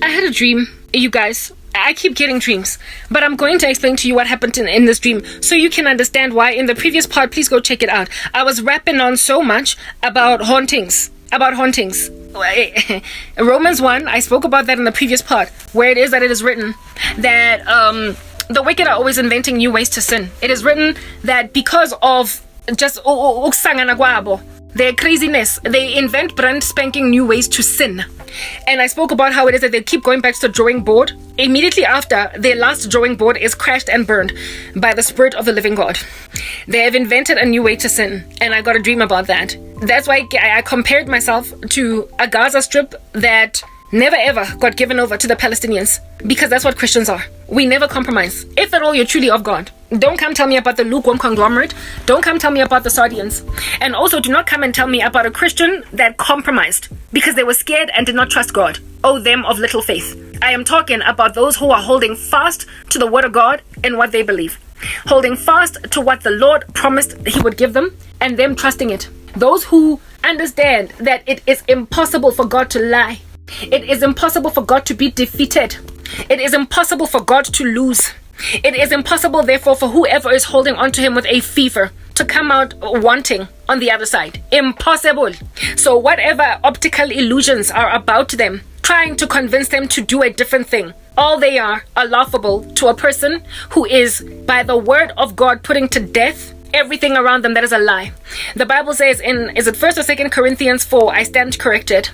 I had a dream, you guys. I keep getting dreams, but I'm going to explain to you what happened in this dream so you can understand why. In the previous part, please go check it out. I was rapping on so much about hauntings. Romans 1, I spoke about that in the previous part, where it is that it is written that the wicked are always inventing new ways to sin. It is written that because of just their craziness, they invent brand spanking new ways to sin. And I spoke about how it is that they keep going back to the drawing board immediately after their last drawing board is crashed and burned by the Spirit of the living God. They have invented a new way to sin, and I got a dream about that. That's why I compared myself to a Gaza Strip that never ever got given over to the Palestinians, because that's what Christians are. We never compromise. If at all you're truly of God, don't come tell me about the lukewarm conglomerate. Don't come tell me about the Sardians. And also do not come and tell me about a Christian that compromised because they were scared and did not trust God. Oh, them of little faith. I am talking about those who are holding fast to the word of God and what they believe. Holding fast to what the Lord promised he would give them and them trusting it. Those who understand that it is impossible for God to lie. It is impossible for God to be defeated. It is impossible for God to lose. It is impossible, therefore, for whoever is holding on to him with a fever to come out wanting on the other side. Impossible. So whatever optical illusions are about them, trying to convince them to do a different thing, all they are laughable to a person who is, by the word of God, putting to death everything around them that is a lie. The Bible says is it 1st or 2nd Corinthians 4, I stand corrected,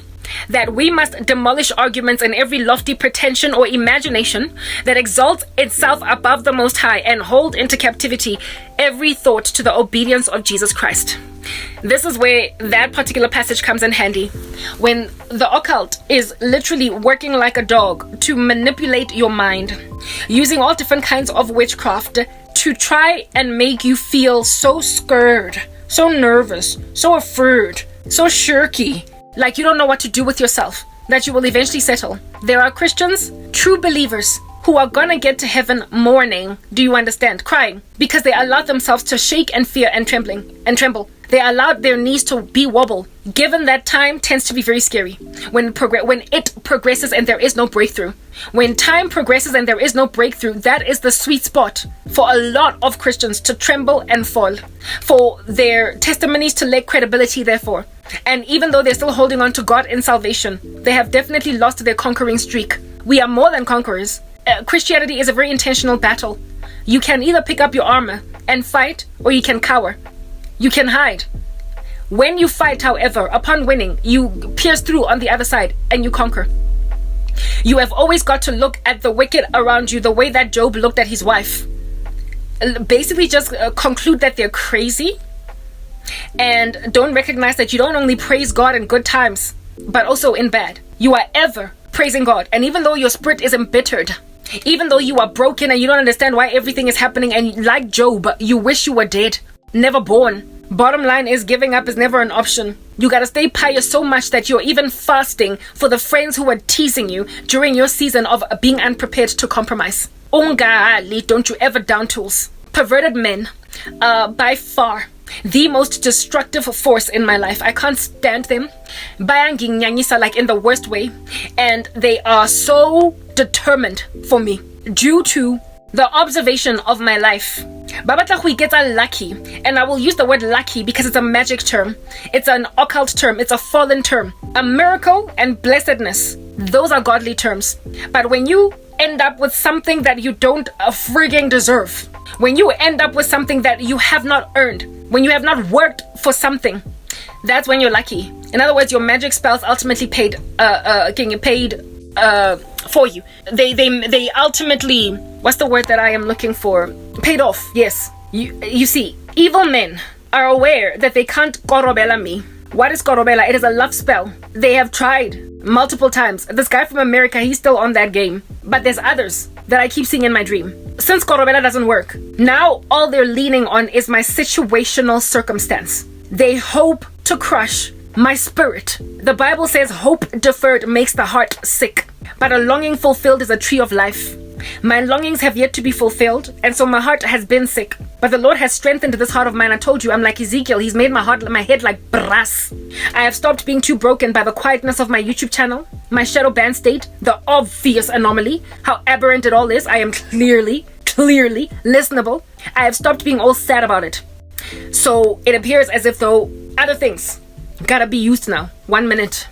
that we must demolish arguments and every lofty pretension or imagination that exalts itself above the Most High and hold into captivity every thought to the obedience of Jesus Christ. This is where that particular passage comes in handy, when the occult is literally working like a dog to manipulate your mind, using all different kinds of witchcraft to try and make you feel so scared, so nervous, so afraid, so shirky, like you don't know what to do with yourself, that you will eventually settle. There are Christians, true believers, who are gonna get to heaven mourning, do you understand, crying, because they allowed themselves to shake and fear and tremble. They allowed their knees to be wobble. Given that time tends to be very scary. When it progresses and there is no breakthrough. When time progresses and there is no breakthrough, that is the sweet spot for a lot of Christians to tremble and fall, for their testimonies to lack credibility, therefore. And even though they're still holding on to God in salvation, they have definitely lost their conquering streak. We are more than conquerors. Christianity is a very intentional battle. You can either pick up your armor and fight, or you can cower. You can hide. When you fight, however, upon winning, you pierce through on the other side and you conquer. You have always got to look at the wicked around you the way that Job looked at his wife. Basically just conclude that they're crazy, and don't recognize that you don't only praise God in good times, but also in bad. You are ever praising God. And even though your spirit is embittered, even though you are broken and you don't understand why everything is happening, and like Job, you wish you were dead, never born. Bottom line is, giving up is never an option. You gotta stay pious so much that you're even fasting for the friends who are teasing you during your season of being unprepared to compromise. Ungali, don't you ever down tools. Perverted men, by far the most destructive force in my life. I can't stand them. Bayanginyanyisa, like in the worst way. And they are so determined for me due to the observation of my life. Babatlahui gets lucky, and I will use the word lucky because it's a magic term. It's an occult term. It's a fallen term. A miracle and blessedness, those are godly terms. But when you end up with something that you don't frigging deserve, when you end up with something that you have not earned, when you have not worked for something, that's when you're lucky. In other words, your magic spells ultimately paid for you. They ultimately, what's the word that I am looking for? Paid off. Yes. You see, evil men are aware that they can't korobela me. What is korobela? It is a love spell. They have tried multiple times. This guy from America, he's still on that game. But there's others that I keep seeing in my dream. Since korobela doesn't work, now all they're leaning on is my situational circumstance. They hope to crush my spirit. The Bible says hope deferred makes the heart sick, but a longing fulfilled is a tree of life. My longings have yet to be fulfilled, and so my heart has been sick. But the Lord has strengthened this heart of mine. I told you, I'm like Ezekiel. He's made my head like brass. I have stopped being too broken by the quietness of my YouTube channel, my shadow ban state, the obvious anomaly, how aberrant it all is. I am clearly listenable. I have stopped being all sad about it. So it appears as if though other things gotta be used now. 1 minute.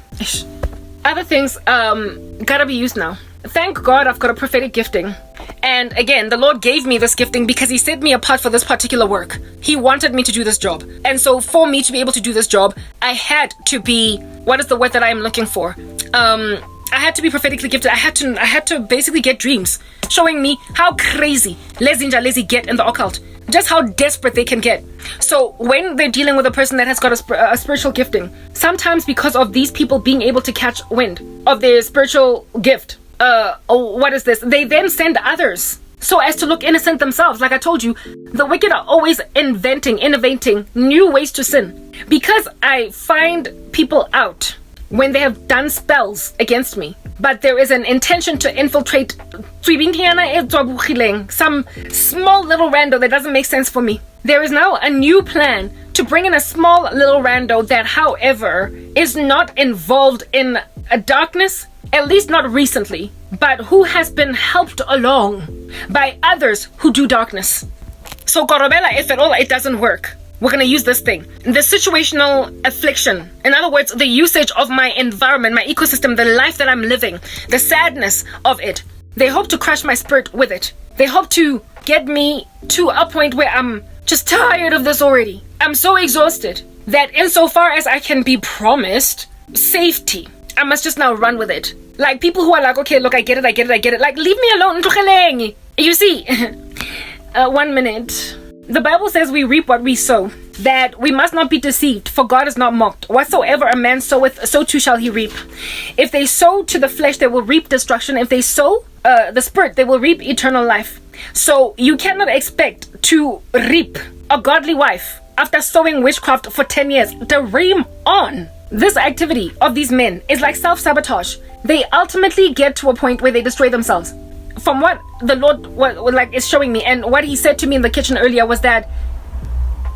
Other things gotta be used now. Thank God I've got a prophetic gifting. And again, the Lord gave me this gifting because he set me apart for this particular work. He wanted me to do this job. And so for me to be able to do this job, I had to be, what is the word that I am looking for? I had to be prophetically gifted. I had to basically get dreams showing me how crazy lazy get in the occult. Just how desperate they can get. So when they're dealing with a person that has got a spiritual gifting, sometimes because of these people being able to catch wind of their spiritual gift, what is this? They then send others so as to look innocent themselves. Like I told you, the wicked are always innovating new ways to sin. Because I find people out when they have done spells against me, but there is an intention to infiltrate some small little rando that doesn't make sense for me. There is now a new plan to bring in a small little rando that, however, is not involved in a darkness, at least not recently, but who has been helped along by others who do darkness. So Korobela, if at all it doesn't work, we're going to use this thing. The situational affliction. In other words, the usage of my environment, my ecosystem, the life that I'm living, the sadness of it. They hope to crush my spirit with it. They hope to get me to a point where I'm just tired of this already. I'm so exhausted that insofar as I can be promised safety, I must just now run with it. Like people who are like, okay, look, I get it. Like, leave me alone. You see, 1 minute. The Bible says we reap what we sow, that we must not be deceived, for God is not mocked. Whatsoever a man soweth, so too shall he reap. If they sow to the flesh, they will reap destruction. If they sow the spirit, they will reap eternal life. So you cannot expect to reap a godly wife after sowing witchcraft for 10 years. Dream on. This activity of these men is like self-sabotage. They ultimately get to a point where they destroy themselves. From what the Lord is showing me, and what he said to me in the kitchen earlier, was that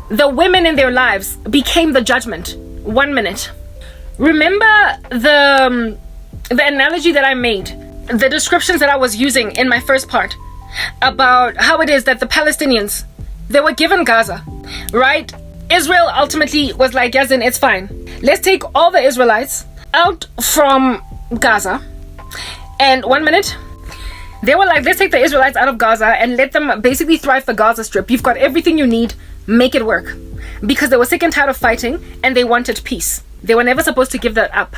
the women in their lives became the judgment. 1 minute. Remember the analogy that I made, the descriptions that I was using in my first part about how it is that the Palestinians, they were given Gaza, right? Israel ultimately was like, Yazin, it's fine. Let's take all the Israelites out from Gaza. And 1 minute. They were like, let's take the Israelites out of Gaza and let them basically thrive the Gaza Strip. You've got everything you need. Make it work. Because they were sick and tired of fighting and they wanted peace. They were never supposed to give that up.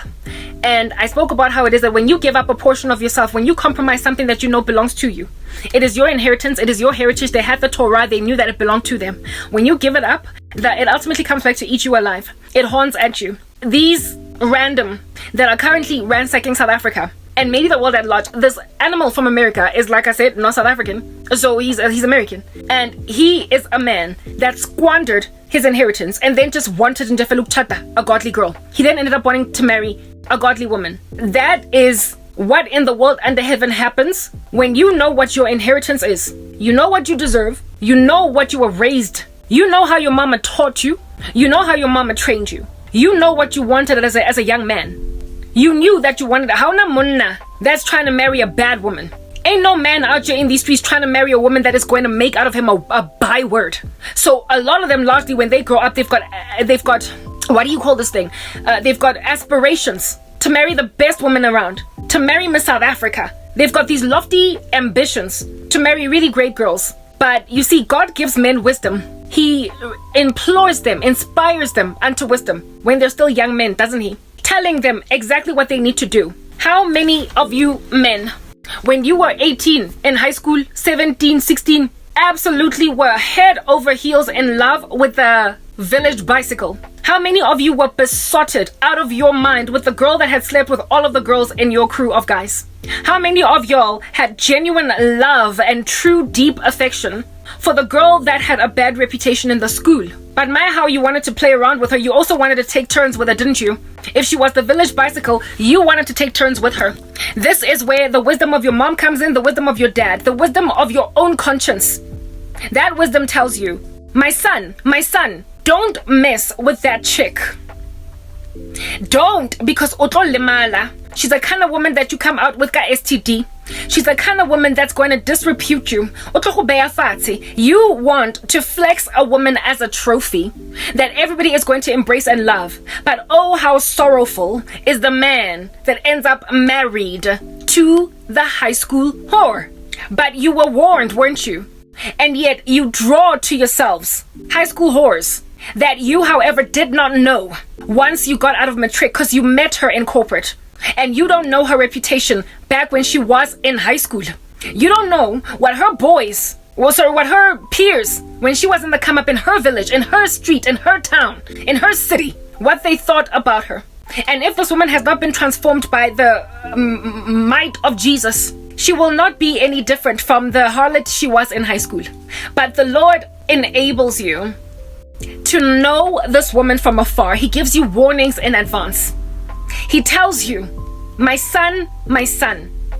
And I spoke about how it is that when you give up a portion of yourself, when you compromise something that you know belongs to you, it is your inheritance, it is your heritage. They had the Torah, they knew that it belonged to them. When you give it up, that it ultimately comes back to eat you alive. It haunts at you. These random that are currently ransacking South Africa, and maybe the world at large. This animal from America is, like I said, not South African, so he's American, and he is a man that squandered his inheritance and then just wanted a godly girl. He then ended up wanting to marry a godly woman. That is what in the world under heaven happens when you know what your inheritance is. You know what you deserve. You know what you were raised. You know how your mama taught you. You know how your mama trained you. You know what you wanted as a young man. You knew that you wanted a munna that's trying to marry a bad woman. Ain't no man out here in these streets trying to marry a woman that is going to make out of him a byword. So a lot of them, largely when they grow up, they've got what do you call this thing? They've got aspirations to marry the best woman around, to marry Miss South Africa. They've got these lofty ambitions to marry really great girls. But you see, God gives men wisdom. He implores them, inspires them unto wisdom when they're still young men, doesn't he? Telling them exactly what they need to do. How many of you men, when you were 18 in high school, 17, 16, absolutely were head over heels in love with the village bicycle? How many of you were besotted out of your mind with the girl that had slept with all of the girls in your crew of guys? How many of y'all had genuine love and true deep affection for the girl that had a bad reputation in the school? But my, how you wanted to play around with her, you also wanted to take turns with her, didn't you? If she was the village bicycle, you wanted to take turns with her. This is where the wisdom of your mom comes in, the wisdom of your dad, the wisdom of your own conscience. That wisdom tells you, my son, don't mess with that chick. Don't, because otro lemala. She's the kind of woman that you come out with ka STD. She's the kind of woman that's going to disrepute you. You want to flex a woman as a trophy that everybody is going to embrace and love. But oh, how sorrowful is the man that ends up married to the high school whore. But you were warned, weren't you? And yet you draw to yourselves high school whores that you, however, did not know once you got out of matric, because you met her in corporate. And you don't know her reputation back when she was in high school. You don't know what her boys, what her peers, when she was in the come up in her village, in her street, in her town, in her city, what they thought about her. And if this woman has not been transformed by the might of Jesus, she will not be any different from the harlot she was in high school. But the Lord enables you to know this woman from afar. He gives you warnings in advance. He tells you, my son,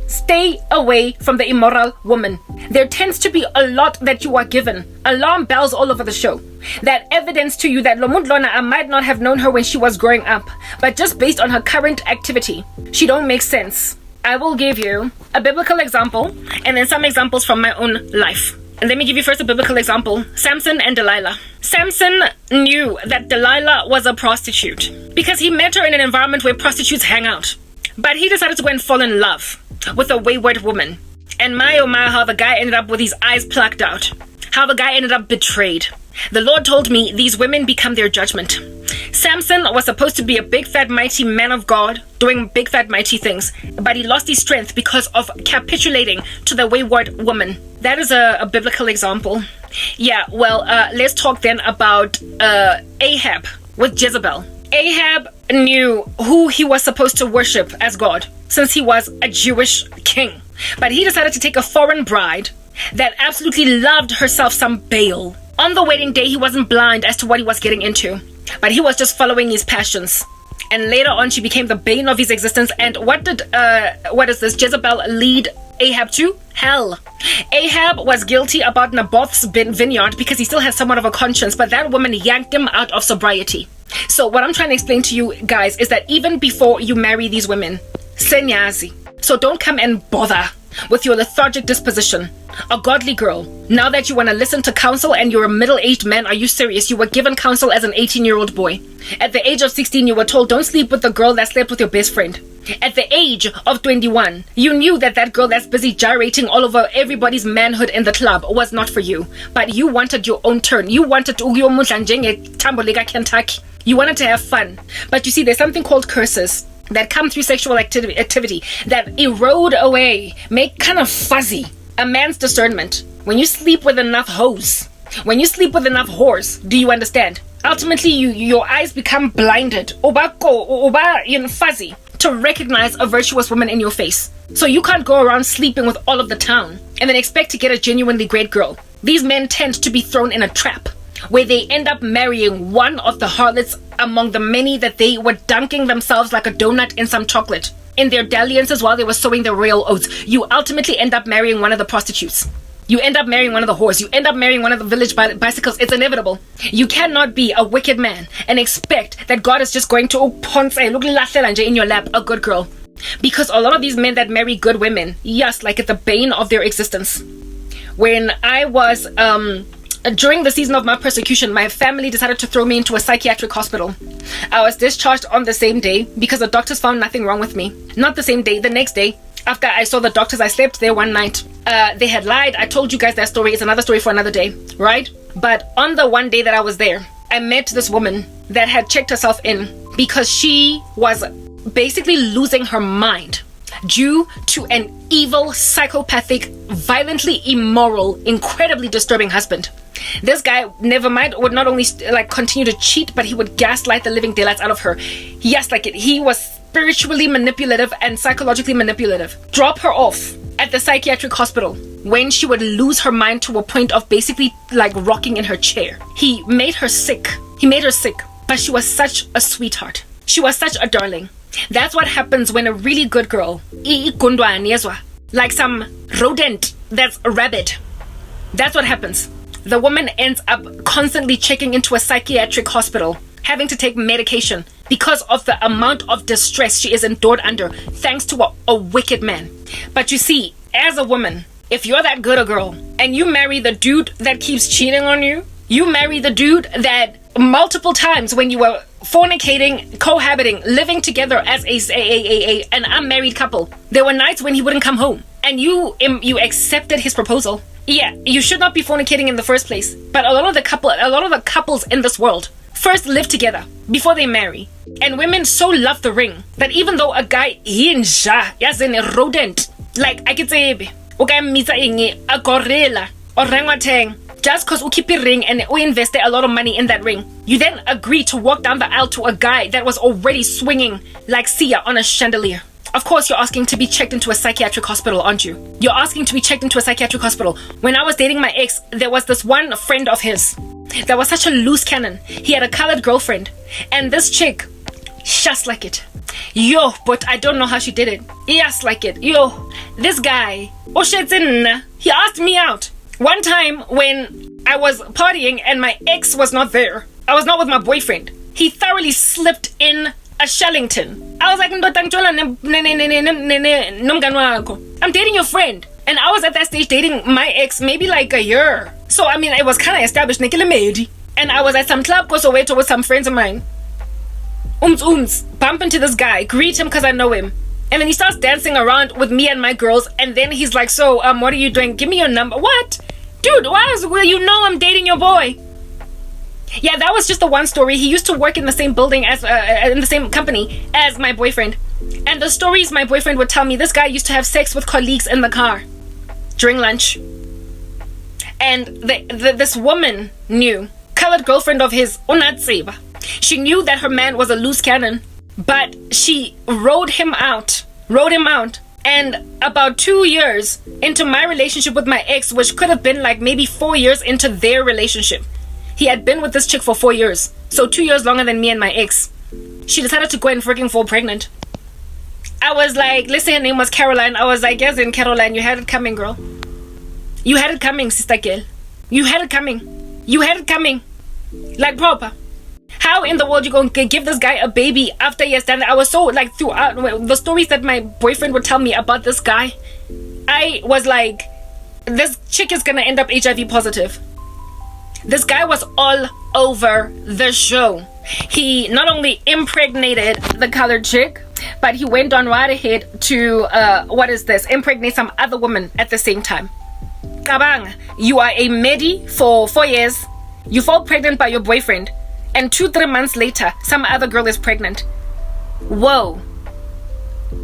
stay away from the immoral woman. There tends to be a lot that you are given. Alarm bells all over the show. That evidence to you that Lomundlona, I might not have known her when she was growing up, but just based on her current activity, she don't make sense. I will give you a biblical example and then some examples from my own life. And let me give you first a biblical example. Samson and Delilah. Samson knew that Delilah was a prostitute because he met her in an environment where prostitutes hang out. But he decided to go and fall in love with a wayward woman. And my oh my, how the guy ended up with his eyes plucked out. How the guy ended up betrayed. The Lord told me these women become their judgment. Samson was supposed to be a big fat mighty man of God doing big fat mighty things, but he lost his strength because of capitulating to the wayward woman. That is a biblical example. Yeah, well, let's talk then about Ahab with Jezebel. Ahab knew who he was supposed to worship as God since he was a Jewish king, but he decided to take a foreign bride that absolutely loved herself some Baal. On the wedding day, he wasn't blind as to what he was getting into, but he was just following his passions. And later on, she became the bane of his existence. And what did Jezebel lead Ahab to? Hell. Ahab was guilty about Naboth's vineyard because he still had somewhat of a conscience, but that woman yanked him out of sobriety. So what I'm trying to explain to you guys is that even before you marry these women, senyazi. So don't come and bother with your lethargic disposition. A godly girl. Now that you want to listen to counsel and you're a middle-aged man, are you serious? You were given counsel as an 18-year-old boy. At the age of 16, you were told don't sleep with the girl that slept with your best friend. At the age of 21, you knew that that girl that's busy gyrating all over everybody's manhood in the club was not for you. But you wanted your own turn. You wanted to Kentucky. You wanted to have fun. But you see, there's something called curses that come through sexual activity that erode away, make kind of fuzzy a man's discernment. When you sleep with enough hoes, when you sleep with enough whores, do you understand? Ultimately, your eyes become blinded, fuzzy, to recognize a virtuous woman in your face. So you can't go around sleeping with all of the town and then expect to get a genuinely great girl. These men tend to be thrown in a trap where they end up marrying one of the harlots among the many that they were dunking themselves like a donut in some chocolate in their dalliances while they were sowing their royal oats. You ultimately end up marrying one of the prostitutes. You end up marrying one of the whores. You end up marrying one of the village bicycles. It's inevitable. You cannot be a wicked man and expect that God is just going to in your lap a good girl. Because a lot of these men that marry good women, yes, like it's the bane of their existence. When I was during the season of my persecution, my family decided to throw me into a psychiatric hospital. I was discharged on the same day because the doctors found nothing wrong with me. Not the same day, the next day. After I saw the doctors, I slept there one night. They had lied. I told you guys that story. It's another story for another day, right? But on the one day that I was there, I met this woman that had checked herself in because she was basically losing her mind due to an evil, psychopathic, violently immoral, incredibly disturbing husband This guy, never mind, would not only like continue to cheat, but he would gaslight the living daylights out of her. Yes, like it. He was spiritually manipulative and psychologically manipulative. Drop her off at the psychiatric hospital when she would lose her mind to a point of basically like rocking in her chair. He made her sick. But she was such a sweetheart. She was such a darling. That's what happens when a really good girl, like some rodent that's rabid. That's what happens. The woman ends up constantly checking into a psychiatric hospital, having to take medication because of the amount of distress she is endured under, thanks to a wicked man. But you see, as a woman, if you're that good a girl and you marry the dude that keeps cheating on you, you marry the dude that multiple times when you were fornicating, cohabiting, living together as an unmarried couple, there were nights when he wouldn't come home and you accepted his proposal. Yeah, you should not be fornicating in the first place. But a lot of the couples in this world first live together before they marry. And women so love the ring that even though a guy as in a rodent, like I could say a gorilla or orangutan, just because you keep a ring and we invested a lot of money in that ring, you then agree to walk down the aisle to a guy that was already swinging like Sia on a chandelier. Of course, you're asking to be checked into a psychiatric hospital, aren't you? You're asking to be checked into a psychiatric hospital. When I was dating my ex, there was this one friend of his that was such a loose cannon. He had a colored girlfriend. And this chick, just like it. Yo, but I don't know how she did it. Just like it. Yo, this guy, he asked me out. One time when I was partying and my ex was not there, I was not with my boyfriend, he thoroughly slipped in a Shellington. I was like, I'm dating your friend. And I was at that stage dating my ex maybe like a year. So I mean, it was kind of established. And I was at some club Kosoweto with some friends of mine. Bump into this guy, greet him because I know him. And then he starts dancing around with me and my girls. And then he's like, so, what are you doing? Give me your number. What? Dude, I'm dating your boy. Yeah, that was just the one story. He used to work in the same building as, in the same company as my boyfriend. And the stories my boyfriend would tell me, this guy used to have sex with colleagues in the car during lunch. And this woman knew, colored girlfriend of his, Unatsiba. She knew that her man was a loose cannon, but she rode him out. And about 2 years into my relationship with my ex, which could have been like maybe 4 years into their relationship, he had been with this chick for 4 years. So 2 years longer than me and my ex. She decided to go and freaking fall pregnant. I was like, let's say her name was Caroline. I was like, yes, in Caroline, you had it coming, girl. You had it coming, sister girl. You had it coming. Like proper. How in the world you going to give this guy a baby after he has done it? I was so like, throughout the stories that my boyfriend would tell me about this guy, I was like, this chick is going to end up HIV positive. This guy was all over the show. He not only impregnated the colored chick, but he went on right ahead to, impregnate some other woman at the same time. Kabang, you are a medi for 4 years. You fall pregnant by your boyfriend. And 2-3 months later, some other girl is pregnant. Whoa.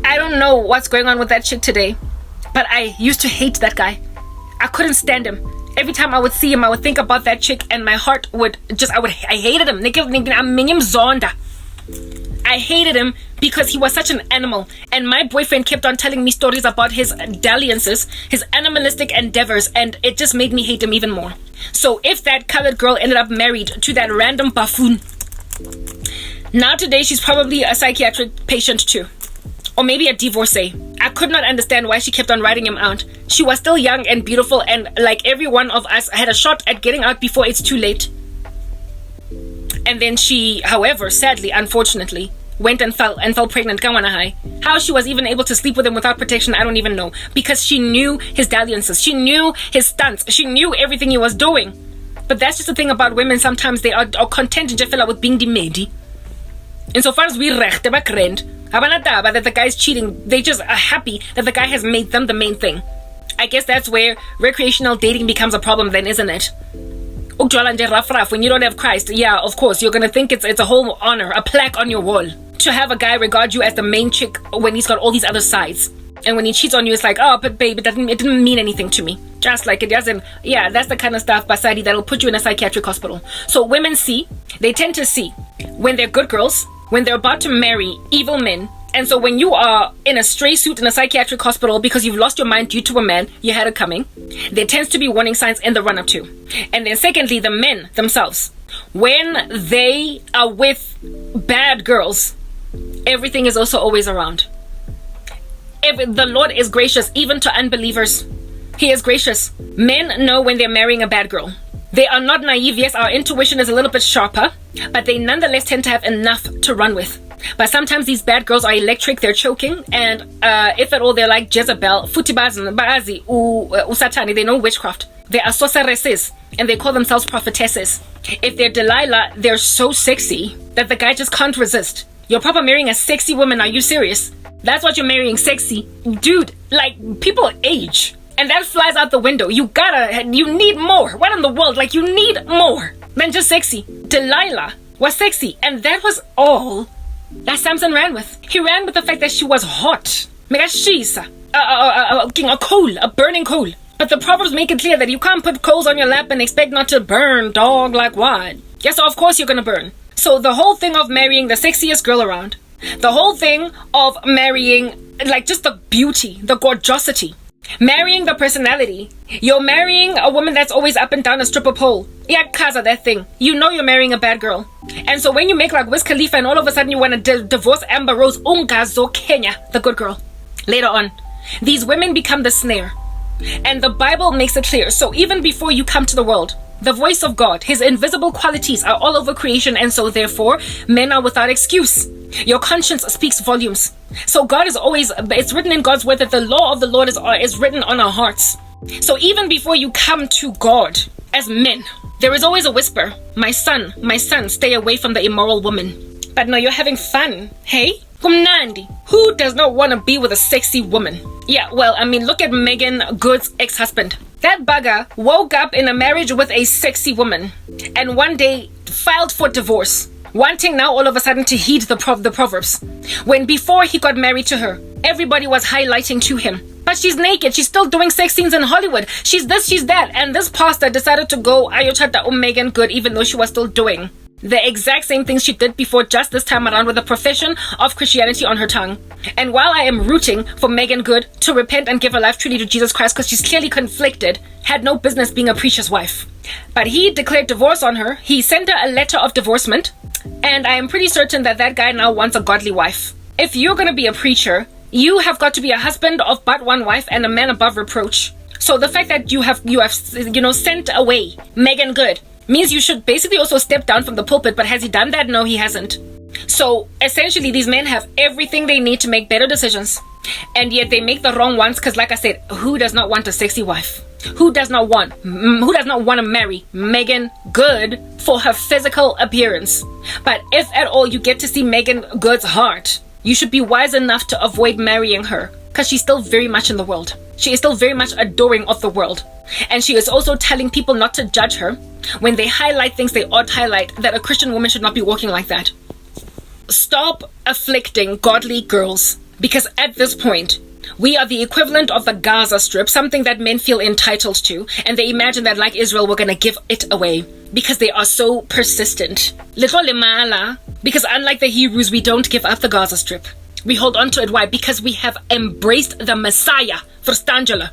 I don't know what's going on with that chick today, but I used to hate that guy. I couldn't stand him. Every time I would see him, I would think about that chick and my heart would I hated him. I hated him because he was such an animal. And my boyfriend kept on telling me stories about his dalliances, his animalistic endeavors, and it just made me hate him even more. So if that colored girl ended up married to that random buffoon, now today she's probably a psychiatric patient too. Or maybe a divorcee. I could not understand why she kept on writing him out. She was still young and beautiful, and like every one of us had a shot at getting out before it's too late. And then she, however, sadly, unfortunately, went and fell pregnant. How she was even able to sleep with him without protection, I don't even know. Because she knew his dalliances. She knew his stunts. She knew everything he was doing. But that's just the thing about women. Sometimes they are content with being the maid. Insofar as we recht, that the guy's cheating, they just are happy that the guy has made them the main thing. I guess that's where recreational dating becomes a problem then, isn't it? When you don't have Christ, yeah, of course, you're gonna think it's a whole honor, a plaque on your wall, to have a guy regard you as the main chick when he's got all these other sides. And when he cheats on you, it's like, oh, but babe, it didn't mean anything to me. Just like it doesn't. Yeah, that's the kind of stuff, Basadi, that'll put you in a psychiatric hospital. So women they tend to see when they're good girls, when they're about to marry evil men. And so when you are in a stray suit in a psychiatric hospital because you've lost your mind due to a man, you had it coming, there tends to be warning signs in the run-up to. And then secondly, the men themselves. When they are with bad girls, everything is also always around. The Lord is gracious even to unbelievers. He is gracious. Men know when they're marrying a bad girl. They are not naive. Yes, our intuition is a little bit sharper, but they nonetheless tend to have enough to run with. But sometimes these bad girls are electric, they're choking, and if at all, they're like Jezebel, Futibazan, Baazi, Usatani, they know witchcraft. They are sorceresses, and they call themselves prophetesses. If they're Delilah, they're so sexy that the guy just can't resist. You're probably marrying a sexy woman, are you serious? That's what you're marrying, sexy. Dude, like, people age. And that flies out the window. You need more. What in the world? Like, you need more than just sexy. Delilah was sexy, and that was all that Samson ran with. He ran with the fact that she was hot. She's a coal, a burning coal. But the Proverbs make it clear that you can't put coals on your lap and expect not to burn, dog, like what? Yes, so of course you're gonna burn. So the whole thing of marrying the sexiest girl around, the whole thing of marrying, like, just the beauty, the gorgeosity, marrying the personality. You're marrying a woman that's always up and down a stripper pole. Yeah, Kaza, that thing. You know you're marrying a bad girl. And so when you make like Wiz Khalifa and all of a sudden you want to divorce Amber Rose, Ungazo Kenya, the good girl. Later on, these women become the snare. And the Bible makes it clear. So even before you come to the world, the voice of God, his invisible qualities are all over creation, and so therefore men are without excuse. Your conscience speaks volumes. So God is always, it's written in God's word that the law of the Lord is written on our hearts. So even before you come to God as men, there is always a whisper, my son, stay away from the immoral woman. But no, you're having fun. Hey? Kumnandi. Who does not want to be with a sexy woman? Yeah, well, I mean, look at Megan Good's ex-husband. That bugger woke up in a marriage with a sexy woman and one day filed for divorce, wanting now all of a sudden to heed the Proverbs. When before he got married to her, everybody was highlighting to him. But she's naked, she's still doing sex scenes in Hollywood. She's this, she's that. And this pastor decided to go ayochata Megan Good even though she was still doing the exact same things she did before, just this time around with a profession of Christianity on her tongue. And while I am rooting for Megan Good to repent and give her life truly to Jesus Christ because she's clearly conflicted, had no business being a preacher's wife. But he declared divorce on her. He sent her a letter of divorcement. And I am pretty certain that that guy now wants a godly wife. If you're going to be a preacher, you have got to be a husband of but one wife and a man above reproach. So the fact that you have sent away Megan Good means you should basically also step down from the pulpit. But has he done that? No, he hasn't. So essentially these men have everything they need to make better decisions, and yet they make the wrong ones because, like I said, who does not want a sexy wife? Who does not want to marry Megan Good for her physical appearance? But if at all you get to see Megan Good's heart, you should be wise enough to avoid marrying her because she's still very much in the world. She is still very much adoring of the world. And she is also telling people not to judge her when they highlight things they ought to highlight, that a Christian woman should not be walking like that. Stop afflicting godly girls, because at this point, we are the equivalent of the Gaza Strip, something that men feel entitled to, and they imagine that like Israel, we're going to give it away because they are so persistent. Because unlike the Hebrews, we don't give up the Gaza Strip. We hold on to it. Why? Because we have embraced the Messiah, Verstangela.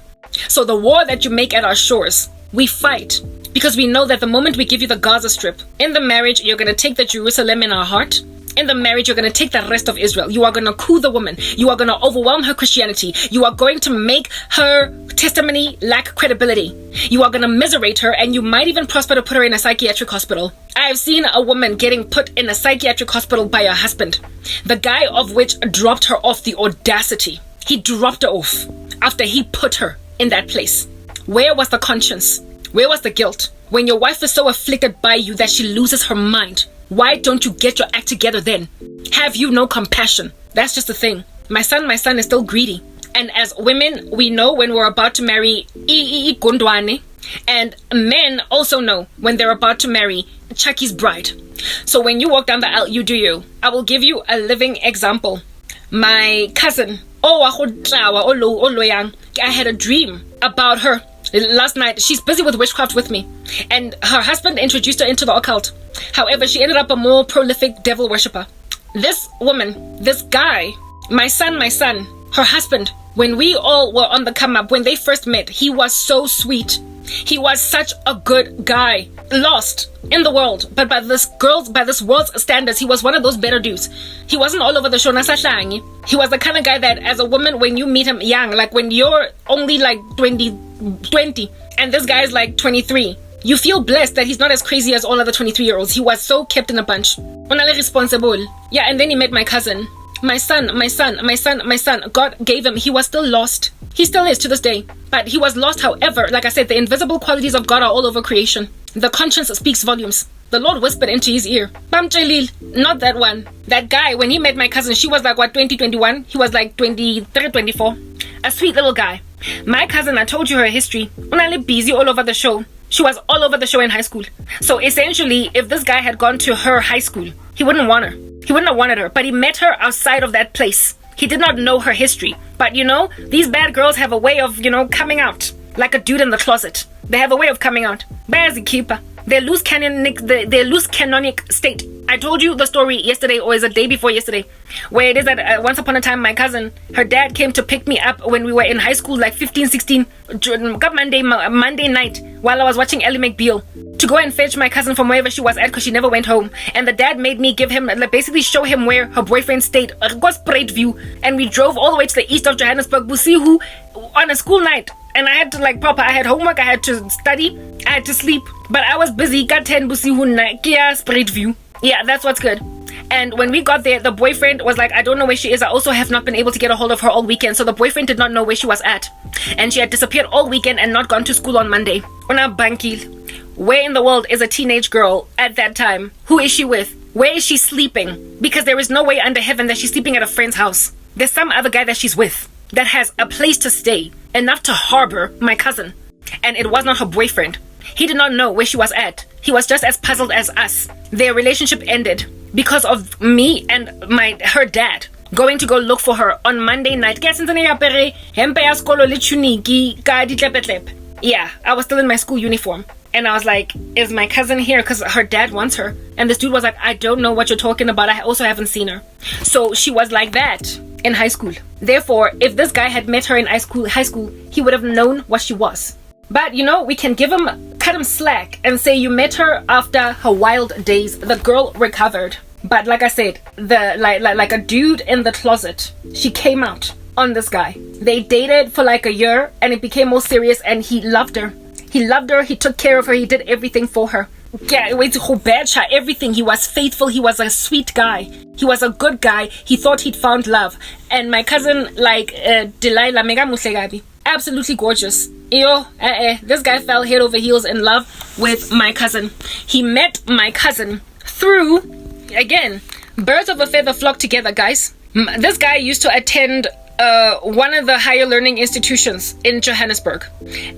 So the war that you make at our shores, we fight because we know that the moment we give you the Gaza Strip, in the marriage, you're going to take the Jerusalem in our heart. In the marriage, you're going to take the rest of Israel. You are going to coup the woman. You are going to overwhelm her Christianity. You are going to make her testimony lack credibility. You are going to miserate her, and you might even prosper to put her in a psychiatric hospital. I have seen a woman getting put in a psychiatric hospital by her husband, the guy of which dropped her off. The audacity. He dropped her off after he put her in that place. Where was the conscience? Where was the guilt? When your wife is so afflicted by you that she loses her mind, why don't you get your act together then? Have you no compassion? That's just the thing. My son is still greedy. And as women, we know when we're about to marry Gondwane, and men also know when they're about to marry Chucky's bride. So when you walk down the aisle, you do you. I will give you a living example. My cousin I had a dream about her last night. She's busy with witchcraft with me, and her husband introduced her into the occult. However, she ended up a more prolific devil worshipper. This woman, this guy, my son, her husband, when we all were on the come up, when they first met, he was so sweet. He was such a good guy, lost in the world, but by this world's standards, he was one of those better dudes. He wasn't all over the show. He was the kind of guy that, as a woman, when you meet him young, like when you're only like 20, and this guy's like 23, you feel blessed that he's not as crazy as all other 23-year-olds. He was so kept in a bunch. Responsible. Yeah, and then he met my cousin. My son. God gave him. He was still lost. He still is to this day. But he was lost, however, like I said, the invisible qualities of God are all over creation. The conscience speaks volumes. The Lord whispered into his ear. Bam Jalil, not that one. That guy, when he met my cousin, she was like, 21? He was like 23, 24. A sweet little guy. My cousin, I told you her history. Unali busy all over the show. She was all over the show in high school. So essentially, if this guy had gone to her high school, he wouldn't want her. He wouldn't have wanted her, but he met her outside of that place. He did not know her history. But these bad girls have a way of, coming out. Like a dude in the closet. They have a way of coming out. There's a keeper. Their loose canonic state. I told you the story yesterday, or is it the day before yesterday, where it is that once upon a time my cousin, her dad came to pick me up when we were in high school, like 15, 16, Monday night, while I was watching Ellie McBeal, to go and fetch my cousin from wherever she was at because she never went home. And the dad made me give him, basically show him where her boyfriend stayed. It was Parade View, and we drove all the way to the east of Johannesburg, Busihu, on a school night. And I had to I had homework, I had to study, I had to sleep, but I was busy. Got 10 Busihu Kia Parade View. Yeah, that's what's good. And when we got there, the boyfriend was like, I don't know where she is. I also have not been able to get a hold of her all weekend. So the boyfriend did not know where she was at. And she had disappeared all weekend and not gone to school on Monday. Una Bankil. Where in the world is a teenage girl at that time? Who is she with? Where is she sleeping? Because there is no way under heaven that she's sleeping at a friend's house. There's some other guy that she's with that has a place to stay, enough to harbor my cousin. And it was not her boyfriend. He did not know where she was at. He was just as puzzled as us. Their relationship ended because of me and her dad going to go look for her on Monday night. Yeah, I was still in my school uniform. And I was like, is my cousin here? Because her dad wants her. And this dude was like, I don't know what you're talking about. I also haven't seen her. So she was like that in high school. Therefore, if this guy had met her in high school, he would have known what she was. But we can cut him slack and say you met her after her wild days. The girl recovered. But like I said, like a dude in the closet, she came out on this guy. They dated for like a year and it became more serious, and he loved her. He took care of her, he did everything for her. Yeah, everything. He was faithful, he was a sweet guy. He was a good guy. He thought he'd found love. And my cousin, Delilah, mega muslegabi. Absolutely gorgeous. This guy fell head over heels in love with my cousin. He met my cousin through, again, birds of a feather flock together, guys. This guy used to attend one of the higher learning institutions in Johannesburg.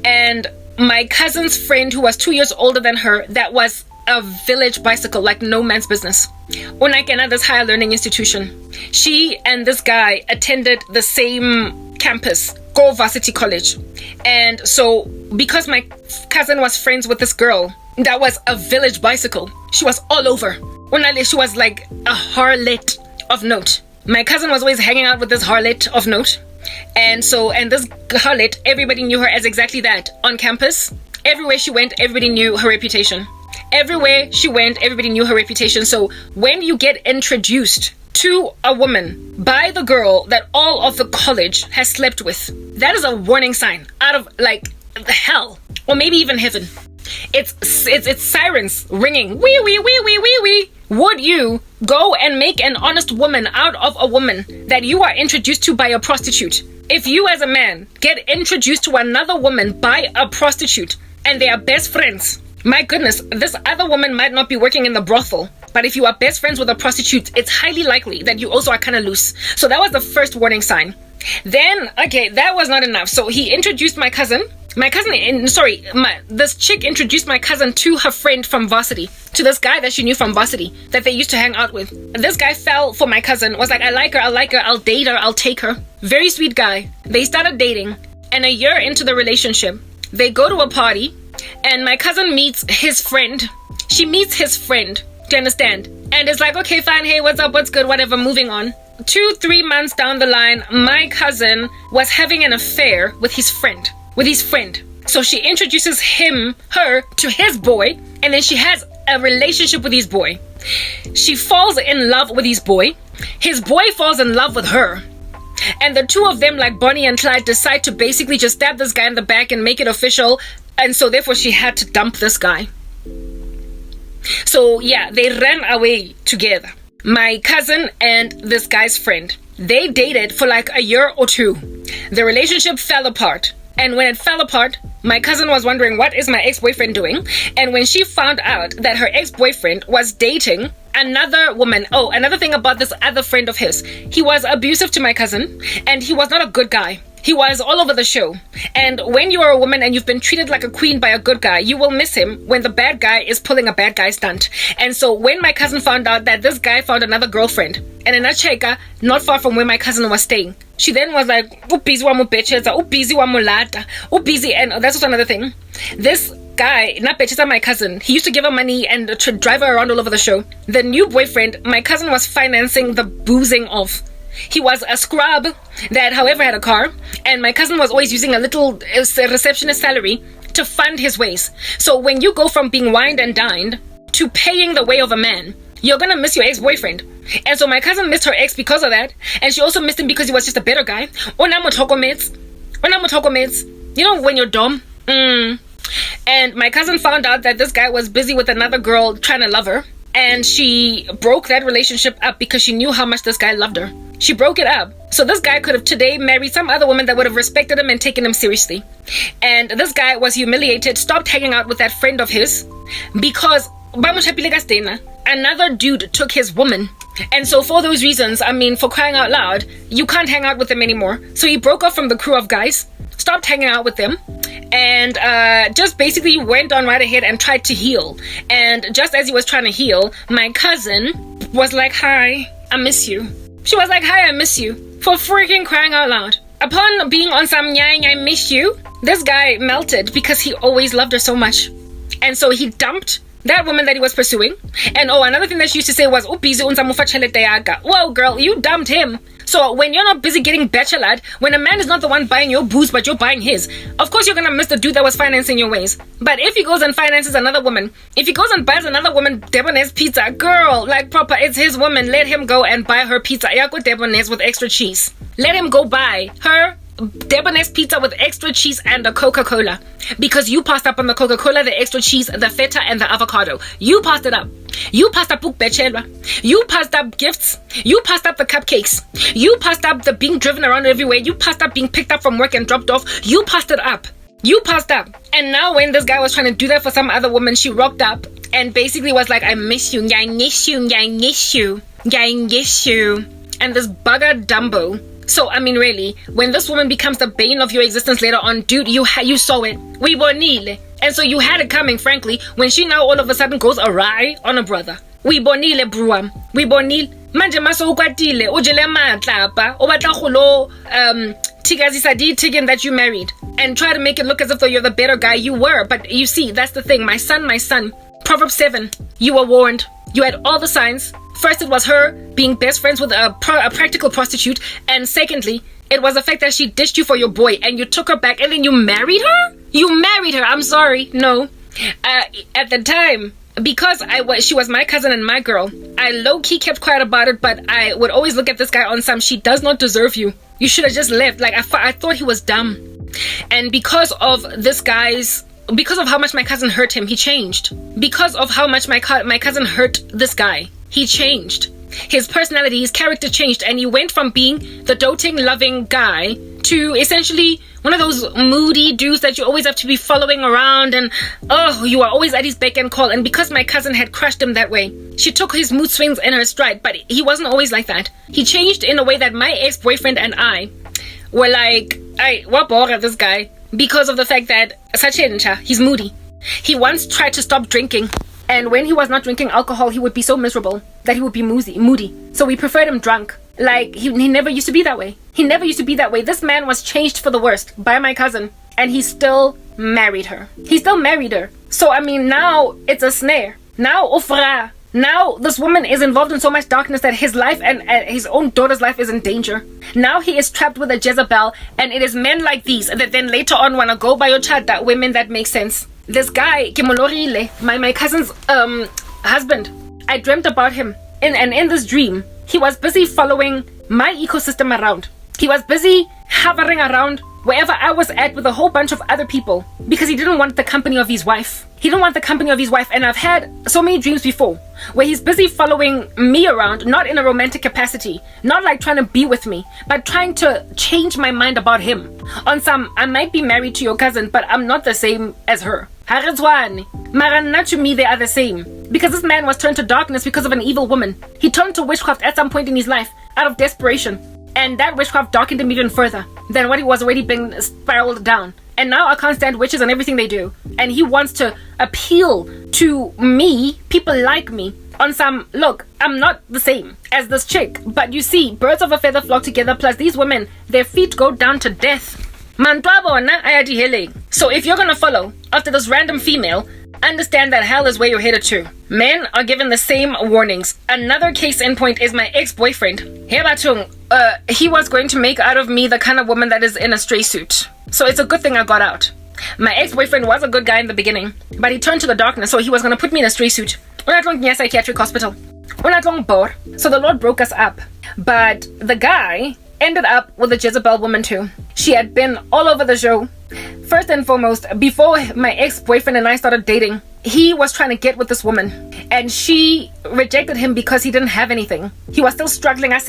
And my cousin's friend, who was 2 years older than her, that was a village bicycle, like no man's business. Unakena, this higher learning institution. She and this guy attended the same campus, Go Varsity College. And so, because my cousin was friends with this girl, that was a village bicycle. She was all over. She was like a harlot of note. My cousin was always hanging out with this harlot of note. And this harlot, everybody knew her as exactly that. On campus, everywhere she went, everybody knew her reputation. Everywhere she went, everybody knew her reputation. So when you get introduced to a woman by the girl that all of the college has slept with, that is a warning sign out of hell, or maybe even heaven. It's sirens ringing. Wee wee wee wee wee wee. Would you go and make an honest woman out of a woman that you are introduced to by a prostitute? If you as a man get introduced to another woman by a prostitute and they are best friends, my goodness, this other woman might not be working in the brothel, but if you are best friends with a prostitute, it's highly likely that you also are kind of loose. So that was the first warning sign. Then, okay, that was not enough. So he introduced my cousin. This chick introduced my cousin to her friend from varsity, to this guy that she knew from varsity that they used to hang out with. This guy fell for my cousin, was like, I like her, I'll date her, I'll take her. Very sweet guy. They started dating, and a year into the relationship, they go to a party, and my cousin meets his friend. She meets his friend, do you understand? And it's like, okay, fine, hey, what's up, what's good, whatever, moving on. 2-3 months down the line, my cousin was having an affair with his friend. So she introduces her to his boy, and then she has a relationship with his boy. She falls in love with his boy. His boy falls in love with her. And the two of them, like Bonnie and Clyde, decide to basically just stab this guy in the back and make it official. And so therefore she had to dump this guy. So yeah, they ran away together. My cousin and this guy's friend. They dated for like a year or two. The relationship fell apart. And when it fell apart, my cousin was wondering, what is my ex-boyfriend doing? And when she found out that her ex-boyfriend was dating another woman. Oh, another thing about this other friend of his. He was abusive to my cousin, and he was not a good guy. He was all over the show. And when you are a woman and you've been treated like a queen by a good guy, you will miss him when the bad guy is pulling a bad guy stunt. And so when my cousin found out that this guy found another girlfriend, and in a cheka, not far from where my cousin was staying, she then was like, busy wa mo betchetsa, busy wa mo lata, busy. And that's also another thing. This guy, not betchetsa, my cousin, he used to give her money and to drive her around all over the show. The new boyfriend, my cousin was financing the boozing of. He was a scrub that, however, had a car, and my cousin was always using a little receptionist salary to fund his ways. So when you go from being wined and dined to paying the way of a man, you're gonna miss your ex-boyfriend. And so my cousin missed her ex because of that, and she also missed him because he was just a better guy. You know when you're dumb? And my cousin found out that this guy was busy with another girl trying to love her, and she broke that relationship up because she knew how much this guy loved her. She broke it up. So this guy could have today married some other woman that would have respected him and taken him seriously. And this guy was humiliated, stopped hanging out with that friend of his because another dude took his woman. And so for those reasons, I mean, for crying out loud, you can't hang out with them anymore. So he broke off from the crew of guys, stopped hanging out with them, and just basically went on right ahead and tried to heal. And just as he was trying to heal, my cousin was like, hi, I miss you. She was like, hi, I miss you. For freaking crying out loud. Upon being on some nyang, I miss you, this guy melted because he always loved her so much. And so he dumped that woman that he was pursuing. And another thing that she used to say was, whoa, girl, you dumped him. So when you're not busy getting bachelored, when a man is not the one buying your booze, but you're buying his, of course you're gonna miss the dude that was financing your ways. But if he goes and finances another woman, if he goes and buys another woman Debonaise pizza, girl, like proper, it's his woman, let him go and buy her pizza. Yako Debonaise with extra cheese. Let him go buy her Debonaise pizza with extra cheese and a Coca-Cola. Because you passed up on the Coca-Cola, the extra cheese, the feta, and the avocado. You passed it up. You passed up Bachelor. You passed up gifts. You passed up the cupcakes. You passed up the being driven around everywhere. You passed up being picked up from work and dropped off. You passed it up. You passed up. And now when this guy was trying to do that for some other woman, she rocked up and basically was like, I miss you. I miss you. I miss you. I miss you. And this bugger Dumbo. So, I mean, really, when this woman becomes the bane of your existence later on, dude, you saw it. We were nile. And so you had it coming, frankly, when she now all of a sudden goes awry on a brother. We bonile, bruam. We bonile. Manje maso ukwatile, ujele matlapa, obatla kholo, tigging that you married. And try to make it look as if though you're the better guy. You were, but you see, that's the thing. My son. Proverbs 7, you were warned. You had all the signs. First, it was her being best friends with a practical prostitute. And secondly, it was the fact that she ditched you for your boy and you took her back and then you married her? You married her. I'm sorry. No. At the time, because she was my cousin and my girl, I low-key kept quiet about it, but I would always look at this guy on some, she does not deserve you. You should have just left. Like, I thought he was dumb. And because of because of how much my cousin hurt him, he changed. Because of how much my cousin hurt this guy, he changed. His personality, his character changed, and he went from being the doting, loving guy to essentially one of those moody dudes that you always have to be following around, and you are always at his beck and call. And because my cousin had crushed him that way, she took his mood swings in her stride, but he wasn't always like that. He changed in a way that my ex-boyfriend and I were like, wabora this guy. because of the fact that Sachencha, he's moody. He once tried to stop drinking, and when he was not drinking alcohol, he would be so miserable that he would be moody. So we preferred him drunk. Like, he never used to be that way. He never used to be that way. This man was changed for the worst by my cousin, and he still married her. He still married her. So, I mean, now it's a snare. Now this woman is involved in so much darkness that his life and his own daughter's life is in danger. Now he is trapped with a Jezebel, and it is men like these that then later on want to go by your chata, women that make sense. This guy, Kimolorile, my cousin's husband, I dreamt about him. And in this dream, he was busy following my ecosystem around. He was busy hovering around wherever I was at with a whole bunch of other people because he didn't want the company of his wife. He didn't want the company of his wife. And I've had so many dreams before where he's busy following me around, not in a romantic capacity, not like trying to be with me, but trying to change my mind about him. On some, I might be married to your cousin, but I'm not the same as her. Mara, not to me, they are the same. Because this man was turned to darkness because of an evil woman. He turned to witchcraft at some point in his life out of desperation. And that witchcraft darkened him even further than what he was already being spiraled down. And now I can't stand witches and everything they do. And he wants to appeal to me, people like me, on some, look, I'm not the same as this chick. But you see, birds of a feather flock together, plus these women, their feet go down to death. So if you're gonna follow after this random female, understand that hell is where you're headed to. Men are given the same warnings. Another case in point is my ex-boyfriend. He was going to make out of me the kind of woman that is in a stray suit. So it's a good thing I got out. My ex-boyfriend was a good guy in the beginning, but he turned to the darkness, so he was going to put me in a stray suit. We're not going to a psychiatric hospital. We're not going bored. So the Lord broke us up. But the guy ended up with a Jezebel woman too. She had been all over the show. First and foremost, before my ex-boyfriend and I started dating, he was trying to get with this woman, and she rejected him because he didn't have anything. He was still struggling. And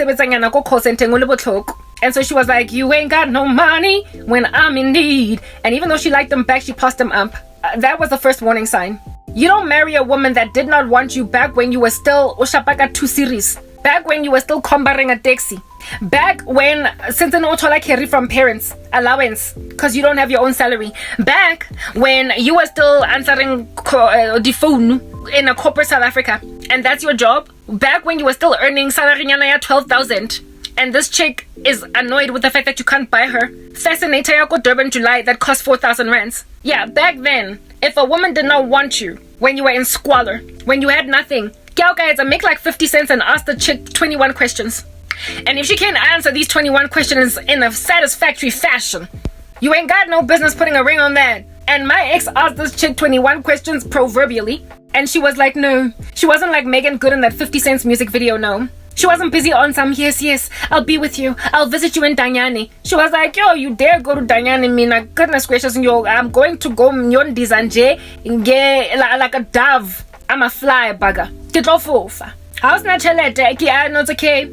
so she was like, you ain't got no money when I'm in need. And even though she liked him back, she passed him up. That was the first warning sign. You don't marry a woman that did not want you back when you were still Oshapaka 2 series. Back when you were still combaring a taxi. Back when, since an autola carry from parents, allowance, because you don't have your own salary. Back when you were still answering the phone in a corporate South Africa, and that's your job. Back when you were still earning salary 12,000, and this chick is annoyed with the fact that you can't buy her Fascinator Yako Durban July that cost 4,000 rands. Yeah, back then, if a woman did not want you when you were in squalor, when you had nothing, guys, make like 50 cents and ask the chick 21 questions. And if she can't answer these 21 questions in a satisfactory fashion, you ain't got no business putting a ring on that. And my ex asked this chick 21 questions proverbially, and she was like, no. She wasn't like Megan Good in that 50 Cents music video, no. She wasn't busy on some, yes, I'll be with you. I'll visit you in Danyani. She was like, yo, you dare go to Danyani, mina, goodness gracious, yo, I'm going to go Mnyon Dizanje, like a dove. I'm a fly bugger. How's not it's okay.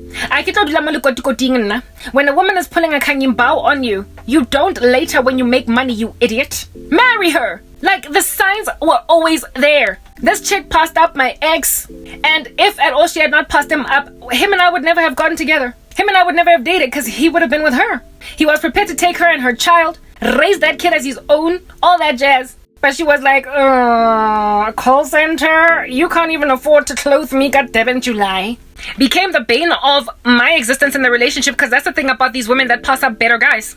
When a woman is pulling a kanyimbao on you, you don't later when you make money, you idiot. Marry her. Like, the signs were always there. This chick passed up my ex, and if at all she had not passed him up, him and I would never have gotten together. Him and I would never have dated because he would have been with her. He was prepared to take her and her child, raise that kid as his own, all that jazz. But she was like, call center? You can't even afford to clothe me, goddammit, July. Became the bane of my existence in the relationship, because that's the thing about these women that pass up better guys.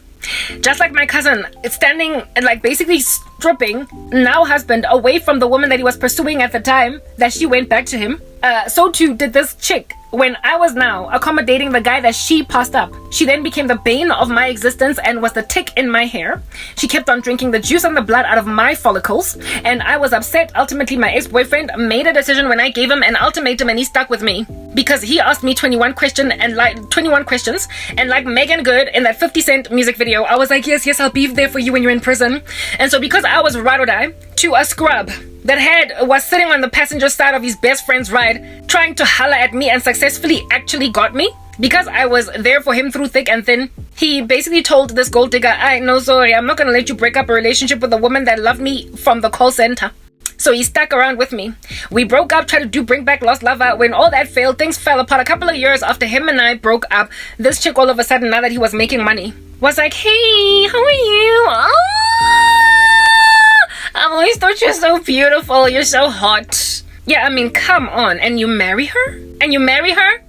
Just like my cousin, standing, like basically stripping, now husband, away from the woman that he was pursuing at the time that she went back to him. So too did this chick. When I was now accommodating the guy that she passed up, she then became the bane of my existence and was the tick in my hair. She kept on drinking the juice and the blood out of my follicles, and I was upset. Ultimately, my ex-boyfriend made a decision when I gave him an ultimatum, and he stuck with me because he asked me 21 questions, and like Megan Good in that 50 Cent music video, I was like, yes, I'll be there for you when you're in prison. And so because I was ride or die to a scrub that was sitting on the passenger side of his best friend's ride, trying to holler at me and successfully actually got me, because I was there for him through thick and thin, he basically told this gold digger, no, sorry, I'm not going to let you break up a relationship with a woman that loved me from the call center. So he stuck around with me. We broke up, tried to bring back lost lover. When all that failed, things fell apart. A couple of years after him and I broke up, this chick all of a sudden, now that he was making money, was like, hey, how are you? I've always thought you're so beautiful. You're so hot. Yeah, I mean, come on. And you marry her? And you marry her?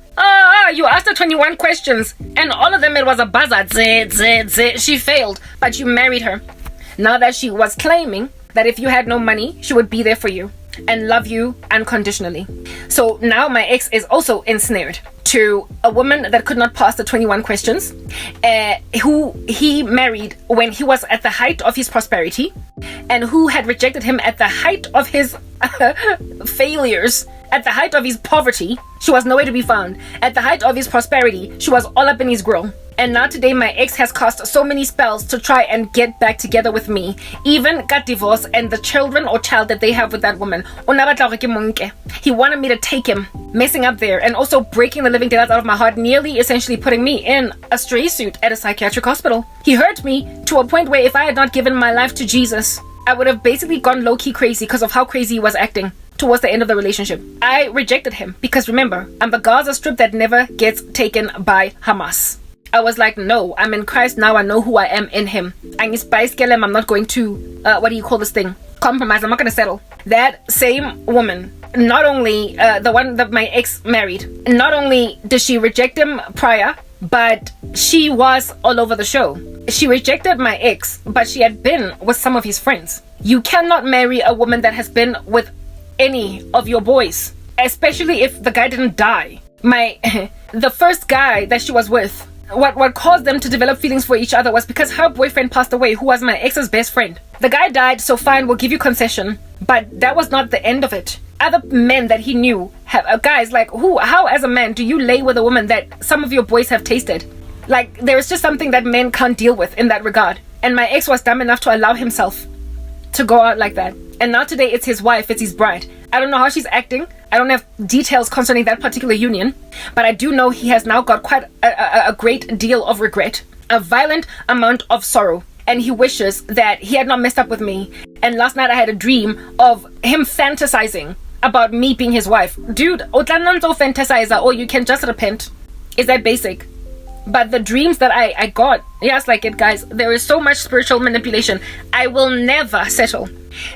You asked her 21 questions. And all of them, it was a buzzer. She failed. But you married her. Now that she was claiming that if you had no money, she would be there for you and love you unconditionally. So now my ex is also ensnared to a woman that could not pass the 21 questions, who he married when he was at the height of his prosperity, and who had rejected him at the height of his failures, at the height of his poverty. She was nowhere to be found. At the height of his prosperity, she was all up in his grill. And now today my ex has cast so many spells to try and get back together with me. Even got divorced, and the children or child that they have with that woman. He wanted me to take him, messing up there, and also breaking the living daylights out of my heart, nearly essentially putting me in a stray suit at a psychiatric hospital. He hurt me to a point where if I had not given my life to Jesus, I would have basically gone low-key crazy because of how crazy he was acting towards the end of the relationship. I rejected him because remember, I'm the Gaza Strip that never gets taken by Hamas. I was like, no, I'm in Christ now. I know who I am in him. I'm not going to, what do you call this thing? Compromise. I'm not going to settle. That same woman, not only the one that my ex married, not only did she reject him prior, but she was all over the show. She rejected my ex, but she had been with some of his friends. You cannot marry a woman that has been with any of your boys, especially if the guy didn't die. The first guy that she was with, what caused them to develop feelings for each other was because her boyfriend passed away, who was my ex's best friend. The guy died, so fine, we'll give you concession, but that was not the end of it. Other men that he knew have guys like, how as a man do you lay with a woman that some of your boys have tasted? Like, there's just something that men can't deal with in that regard. And my ex was dumb enough to allow himself to go out like that. And now today it's his wife, it's his bride. I don't know how she's acting. I don't have details concerning that particular union, but I do know he has now got quite a great deal of regret, a violent amount of sorrow, and he wishes that he had not messed up with me. And last night I had a dream of him fantasizing about me being his wife. Dude, fantasizer, or you can just repent. Is that basic? But the dreams that I got, yes, like it, guys, there is so much spiritual manipulation. I will never settle.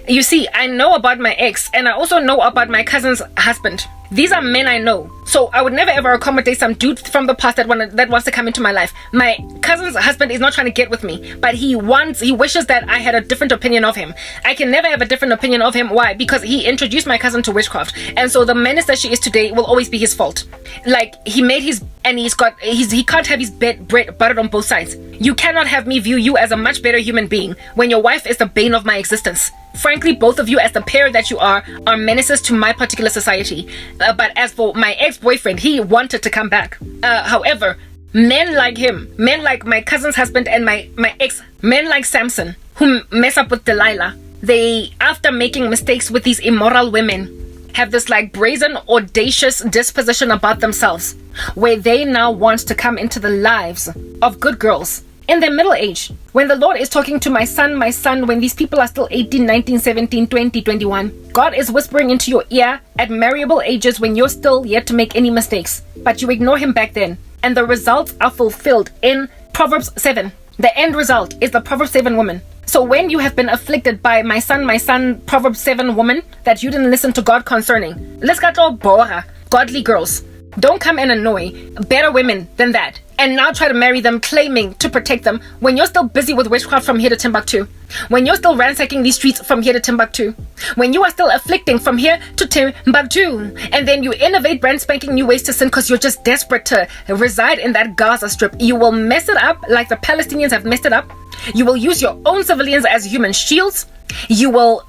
You see, I know about my ex, and I also know about my cousin's husband. These are men I know. So I would never ever accommodate some dude from the past that wants to come into my life. My cousin's husband is not trying to get with me, but he wishes that I had a different opinion of him. I can never have a different opinion of him. Why? Because he introduced my cousin to witchcraft. And so the menace that she is today will always be his fault. Like, he can't have his bread buttered on both sides. You cannot have me view you as a much better human being when your wife is the bane of my existence. Frankly, both of you, as the pair that you are menaces to my particular society. But as for my ex-boyfriend, he wanted to come back. However, men like him, men like my cousin's husband and my ex, men like Samson, who mess up with Delilah, they, after making mistakes with these immoral women, have this like brazen, audacious disposition about themselves, where they now want to come into the lives of good girls in their middle age. When the Lord is talking to my son, when these people are still 18, 19, 17, 20, 21, God is whispering into your ear at marriable ages when you're still yet to make any mistakes. But you ignore him back then. And the results are fulfilled in Proverbs 7. The end result is the Proverbs 7 woman. So when you have been afflicted by my son, Proverbs 7 woman, that you didn't listen to God concerning, let's get all bora, godly girls. Don't come and annoy better women than that and now try to marry them claiming to protect them when you're still busy with witchcraft from here to Timbuktu, when you're still ransacking these streets from here to Timbuktu, when you are still afflicting from here to Timbuktu, and then you innovate brand spanking new ways to sin because you're just desperate to reside in that Gaza Strip. You will mess it up like the Palestinians have messed it up. You will use your own civilians as human shields. You will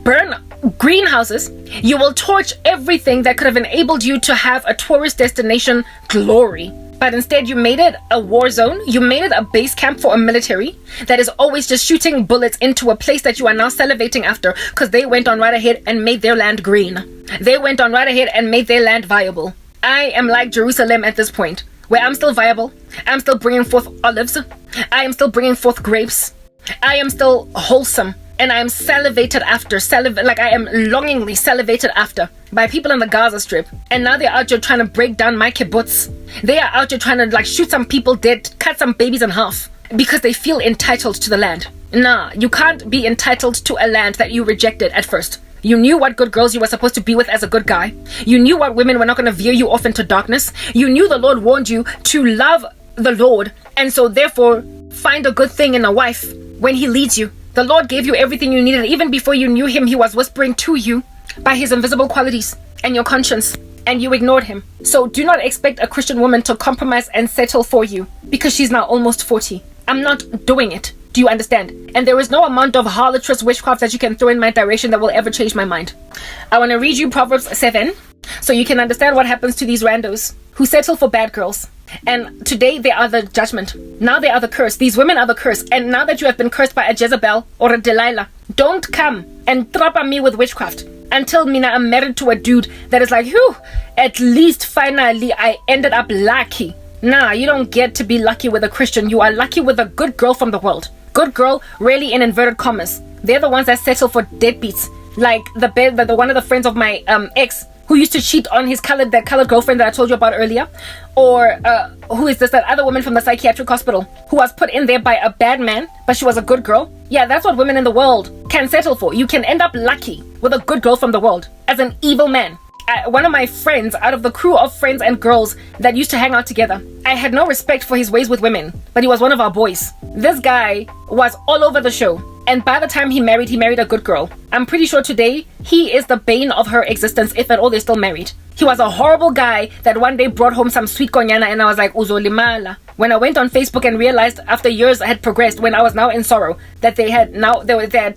burn greenhouses. You will torch everything that could have enabled you to have a tourist destination glory. But instead you made it a war zone. You made it a base camp for a military that is always just shooting bullets into a place that you are now salivating after because they went on right ahead and made their land green. They went on right ahead and made their land viable. I am like Jerusalem at this point, where I'm still viable. I'm still bringing forth olives. I am still bringing forth grapes. I am still wholesome. And I am salivated after, I am longingly salivated after by people in the Gaza Strip. And now they're out here trying to break down my kibbutz. They are out here trying to shoot some people dead, cut some babies in half. because they feel entitled to the land. Nah, you can't be entitled to a land that you rejected at first. You knew what good girls you were supposed to be with as a good guy. You knew what women were not going to veer you off into darkness. You knew the Lord warned you to love the Lord, and so therefore find a good thing in a wife when he leads you. The Lord gave you everything you needed. Even before you knew him, he was whispering to you by his invisible qualities and your conscience, and you ignored him. So do not expect a Christian woman to compromise and settle for you because she's now almost 40. I'm not doing it. Do you understand? And there is no amount of harlotrous witchcraft that you can throw in my direction that will ever change my mind. I want to read you Proverbs 7 so you can understand what happens to these randos who settle for bad girls. And today they are the judgment. Now they are the curse. These women are the curse. And now that you have been cursed by a Jezebel or a Delilah, don't come and trap on me with witchcraft until Mina I'm married to a dude that is like, whew, at least finally I ended up lucky. Nah, you don't get to be lucky with a Christian. You are lucky with a good girl from the world. Good girl, really in inverted commas. They're the ones that settle for deadbeats. Like the one of the friends of my ex who used to cheat on that colored girlfriend that I told you about earlier. Or who is this? That other woman from the psychiatric hospital who was put in there by a bad man, but she was a good girl. Yeah, that's what women in the world can settle for. You can end up lucky with a good girl from the world as an evil man. One of my friends, out of the crew of friends and girls that used to hang out together, I had no respect for his ways with women, but he was one of our boys. This guy was all over the show, and by the time he married a good girl. I'm pretty sure today he is the bane of her existence, if at all they're still married. He was a horrible guy that one day brought home some sweet konyana, and I was like, uzolimala. When I went on Facebook and realized after years had progressed, when I was now in sorrow, that they had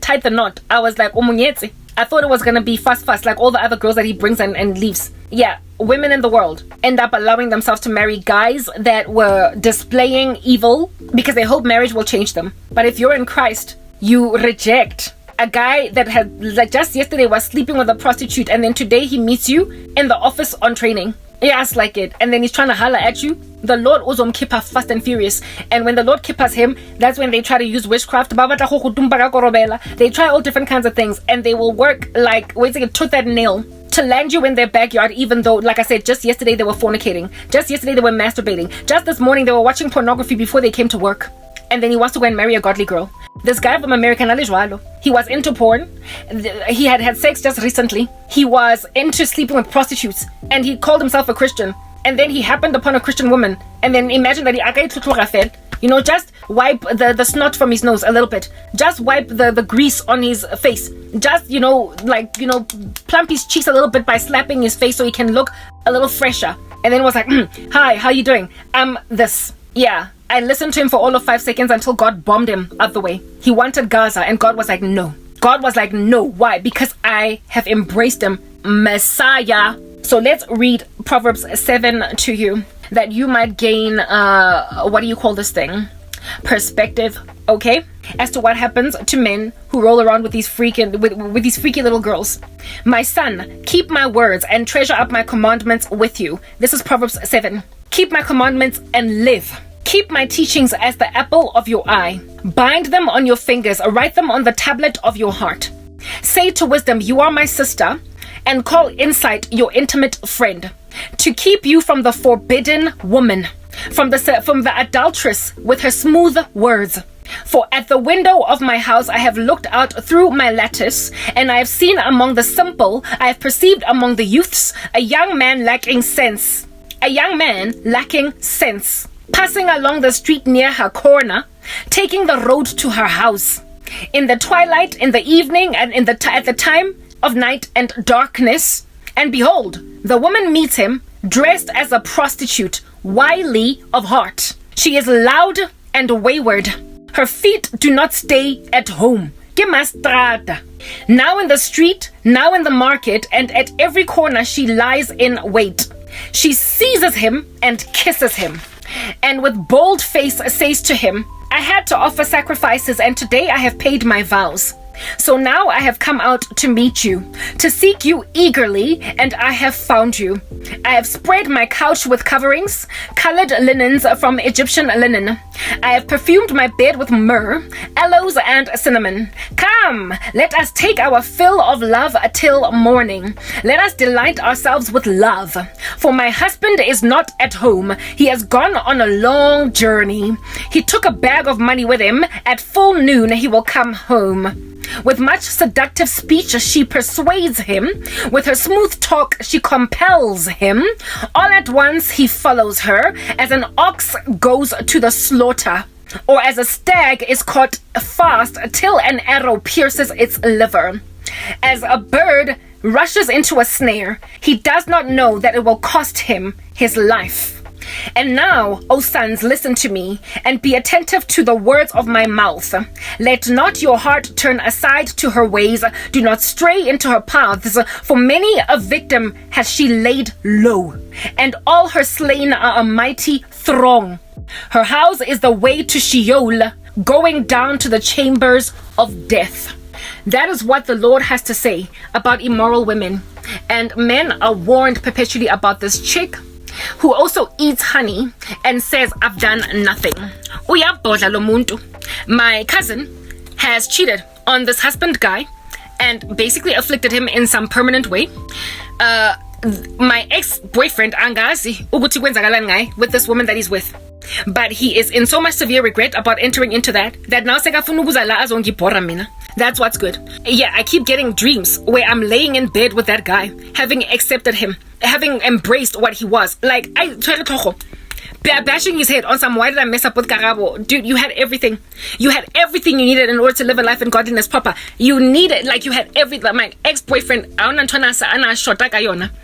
tied the knot, I was like, umunyetsi. I thought it was gonna be fast, like all the other girls that he brings and leaves. Yeah, women in the world end up allowing themselves to marry guys that were displaying evil because they hope marriage will change them. But if you're in Christ, you reject a guy that had, like just yesterday, was sleeping with a prostitute, and then today he meets you in the office on training. Yes, like it. And then he's trying to holler at you. The Lord uzom kippa fast and furious. And when the Lord kippas him, that's when they try to use witchcraft. They try all different kinds of things, and they will work like tooth and nail to land you in their backyard, even though, like I said, just yesterday they were fornicating. Just yesterday they were masturbating. Just this morning they were watching pornography before they came to work. And then he wants to go and marry a godly girl. This guy from American Alijwalo, he was into porn. He had sex just recently. He was into sleeping with prostitutes, and he called himself a Christian. And then he happened upon a Christian woman, and then imagine that he just wipe the snot from his nose a little bit, just wipe the grease on his face, just plump his cheeks a little bit by slapping his face so he can look a little fresher. And then was like, hi, how you doing? I'm this. Yeah, I listened to him for all of 5 seconds until God bombed him out the way. He wanted Gaza, and God was like, no. God was like, no. Why? Because I have embraced him, Messiah. So let's read Proverbs 7 to you, that you might gain, what do you call this thing? Perspective, okay? As to what happens to men who roll around with these freaky little girls. My son, keep my words and treasure up my commandments with you. This is Proverbs 7. Keep my commandments and live. Keep my teachings as the apple of your eye. Bind them on your fingers, write them on the tablet of your heart. Say to wisdom, you are my sister, and call insight your intimate friend, to keep you from the forbidden woman, from the adulteress with her smooth words. For at the window of my house I have looked out through my lattice, and I have seen among the simple, I have perceived among the youths, a young man lacking sense. A young man lacking sense, passing along the street near her corner, taking the road to her house. In the twilight, in the evening, and at the time of night and darkness, and behold, the woman meets him, dressed as a prostitute, wily of heart. She is loud and wayward. Her feet do not stay at home. Now in the street, now in the market, and at every corner she lies in wait. She seizes him and kisses him, and with bold face says to him, I had to offer sacrifices, and today I have paid my vows. So now I have come out to meet you, to seek you eagerly, and I have found you. I have spread my couch with coverings, colored linens from Egyptian linen. I have perfumed my bed with myrrh, aloes, and cinnamon. Come, let us take our fill of love till morning. Let us delight ourselves with love. For my husband is not at home. He has gone on a long journey. He took a bag of money with him. At full noon he will come home. With much seductive speech, she persuades him. With her smooth talk, she compels him. All at once, he follows her, as an ox goes to the slaughter, or as a stag is caught fast till an arrow pierces its liver. As a bird rushes into a snare, he does not know that it will cost him his life. And now, O sons, listen to me, and be attentive to the words of my mouth. Let not your heart turn aside to her ways. Do not stray into her paths, for many a victim has she laid low, and all her slain are a mighty throng. Her house is the way to Sheol, going down to the chambers of death. That is what the Lord has to say about immoral women. And men are warned perpetually about this chick who also eats honey and says, I've done nothing. Uyabhodla lo muntu. My cousin has cheated on this husband guy and basically afflicted him in some permanent way. My ex-boyfriend angazi ukuthi kwenzakalani ngaye with this woman that he's with. But he is in so much severe regret about entering into that now sekafuna ukuza la azongibhora mina. That's what's good. Yeah, I keep getting dreams where I'm laying in bed with that guy, having accepted him, having embraced what he was. Like, bashing his head on some, why did I mess up with Karabo? Dude, you had everything. You had everything you needed in order to live a life in godliness proper. You needed, like, you had everything. My ex-boyfriend,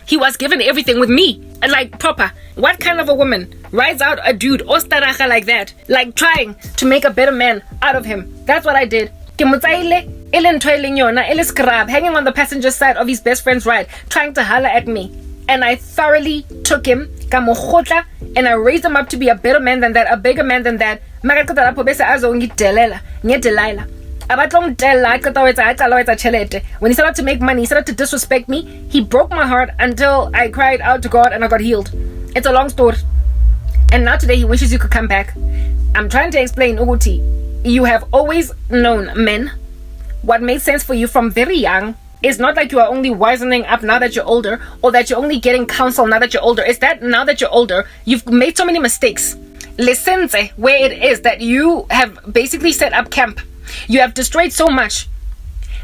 he was given everything with me. Like, proper. What kind of a woman rides out a dude, ostaracha like that? Like, trying to make a better man out of him. That's what I did. Hanging on the passenger side of his best friend's ride, trying to holler at me. And I thoroughly took him, and I raised him up to be a better man than that, a bigger man than that. When he started to make money, he started to disrespect me. He broke my heart until I cried out to God and I got healed. It's a long story. And now today he wishes you could come back. I'm trying to explain, Uguti. You have always known men. What made sense for you from very young is not like you are only wisening up now that you're older, or that you're only getting counsel now that you're older. It's that now that you're older, you've made so many mistakes. Listen, where it is that you have basically set up camp. You have destroyed so much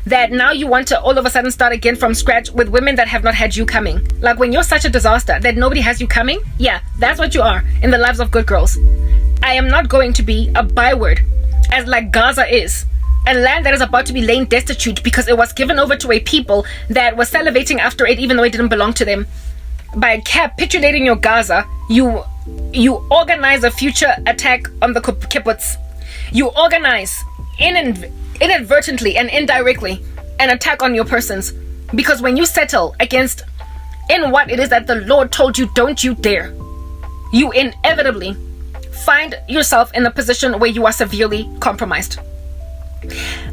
that now you want to all of a sudden start again from scratch with women that have not had you coming. Like when you're such a disaster that nobody has you coming, yeah, that's what you are in the lives of good girls. I am not going to be a byword, as like Gaza is, a land that is about to be laying destitute because it was given over to a people that were salivating after it even though it didn't belong to them. By capitulating your Gaza, you organize a future attack on the kibbutz. You organize inadvertently and indirectly an attack on your persons, because when you settle against in what it is that the Lord told you don't you dare, you inevitably find yourself in a position where you are severely compromised.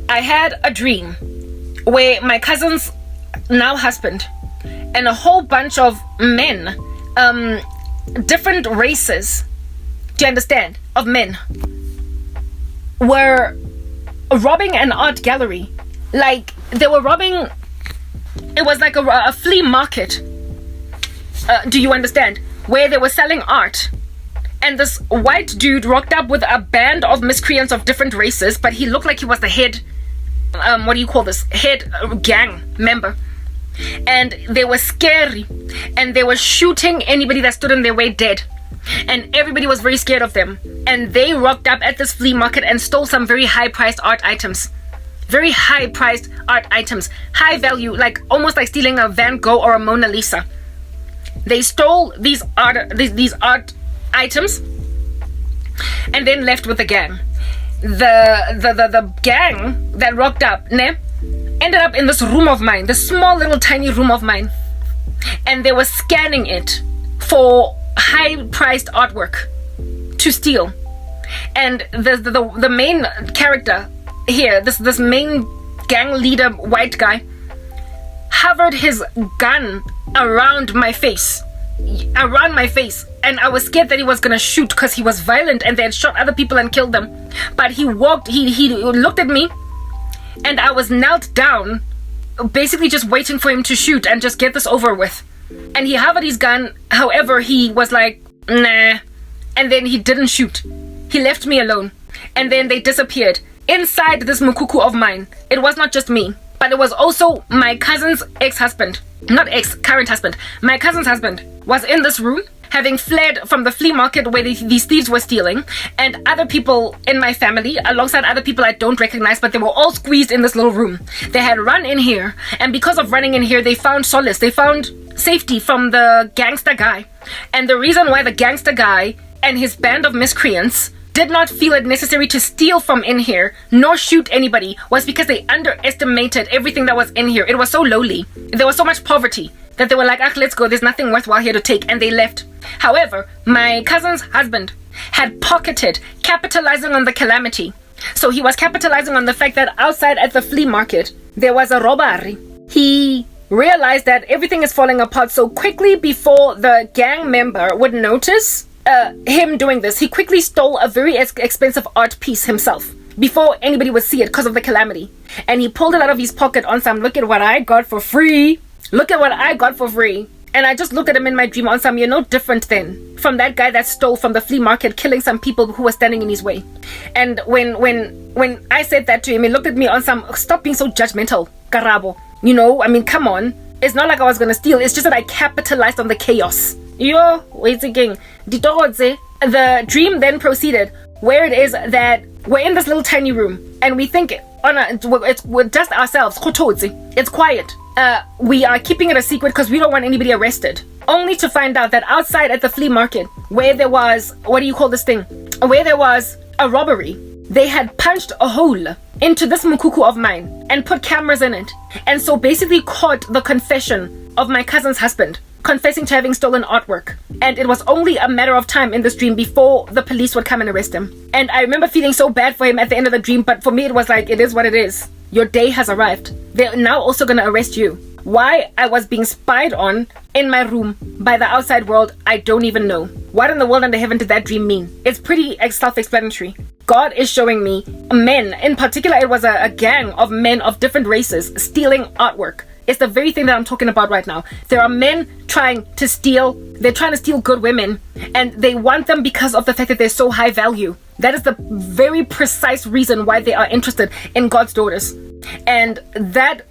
I had a dream where my cousin's now husband and a whole bunch of men, different races, do you understand, of men, were robbing an art gallery. Like they were robbing, it was like a flea market, do you understand, where they were selling art. And this white dude rocked up with a band of miscreants of different races, but he looked like he was the head, head gang member. And they were scary, and they were shooting anybody that stood in their way dead. And everybody was very scared of them. And they rocked up at this flea market and stole some very high-priced art items. Very high-priced art items. High value, like almost like stealing a Van Gogh or a Mona Lisa. They stole these art items and then left with the gang. The gang that rocked up ended up in this room of mine, this small little tiny room of mine, and they were scanning it for high-priced artwork to steal. And the main character here, this main gang leader white guy hovered his gun around my face, and I was scared that he was gonna shoot because he was violent and they had shot other people and killed them. But he looked at me, and I was knelt down, basically just waiting for him to shoot and just get this over with. And he hovered his gun, however, he was like, nah, and then he didn't shoot. He left me alone, and then they disappeared. Inside this mukuku of mine, it was not just me, but it was also my cousin's ex-husband. Not ex, current husband. My cousin's husband was in this room, having fled from the flea market where these thieves were stealing, and other people in my family, alongside other people I don't recognize, but they were all squeezed in this little room. They had run in here, and because of running in here, they found solace. They found safety from the gangster guy. And the reason why the gangster guy and his band of miscreants did not feel it necessary to steal from in here, nor shoot anybody, was because they underestimated everything that was in here. It was so lowly. There was so much poverty that they were like, let's go. There's nothing worthwhile here to take. And they left. However, my cousin's husband had pocketed, capitalizing on the calamity. So he was capitalizing on the fact that outside at the flea market, there was a robbery. He realized that everything is falling apart so quickly before the gang member would notice him doing this. He quickly stole a very expensive art piece himself before anybody would see it because of the calamity. And he pulled it out of his pocket on some, look at what I got for free. Look at what I got for free. And I just looked at him in my dream on some, you're no different then from that guy that stole from the flea market, killing some people who were standing in his way. And when I said that to him, he looked at me on some, stop being so judgmental, Karabo. You know, I mean, come on. It's not like I was gonna steal. It's just that I capitalized on the chaos. Yo, wait again. The dream then proceeded, where it is that we're in this little tiny room, and we think we're just ourselves. It's quiet. We are keeping it a secret because we don't want anybody arrested. Only to find out that outside at the flea market, where there was, what do you call this thing? Where there was a robbery, they had punched a hole into this mukuku of mine and put cameras in it. And so basically caught the confession of my cousin's husband, confessing to having stolen artwork. And it was only a matter of time in this dream before the police would come and arrest him. And I remember feeling so bad for him at the end of the dream, but for me it was like, it is what it is. Your day has arrived. They're now also gonna arrest you. Why I was being spied on in my room by the outside world, I don't even know. What in the world under heaven did that dream mean? It's pretty self-explanatory. God is showing me men, in particular it was a gang of men of different races stealing artwork. It's the very thing that I'm talking about right now. There are men trying to steal good women, and they want them because of the fact that they're so high value. That is the very precise reason why they are interested in God's daughters. And that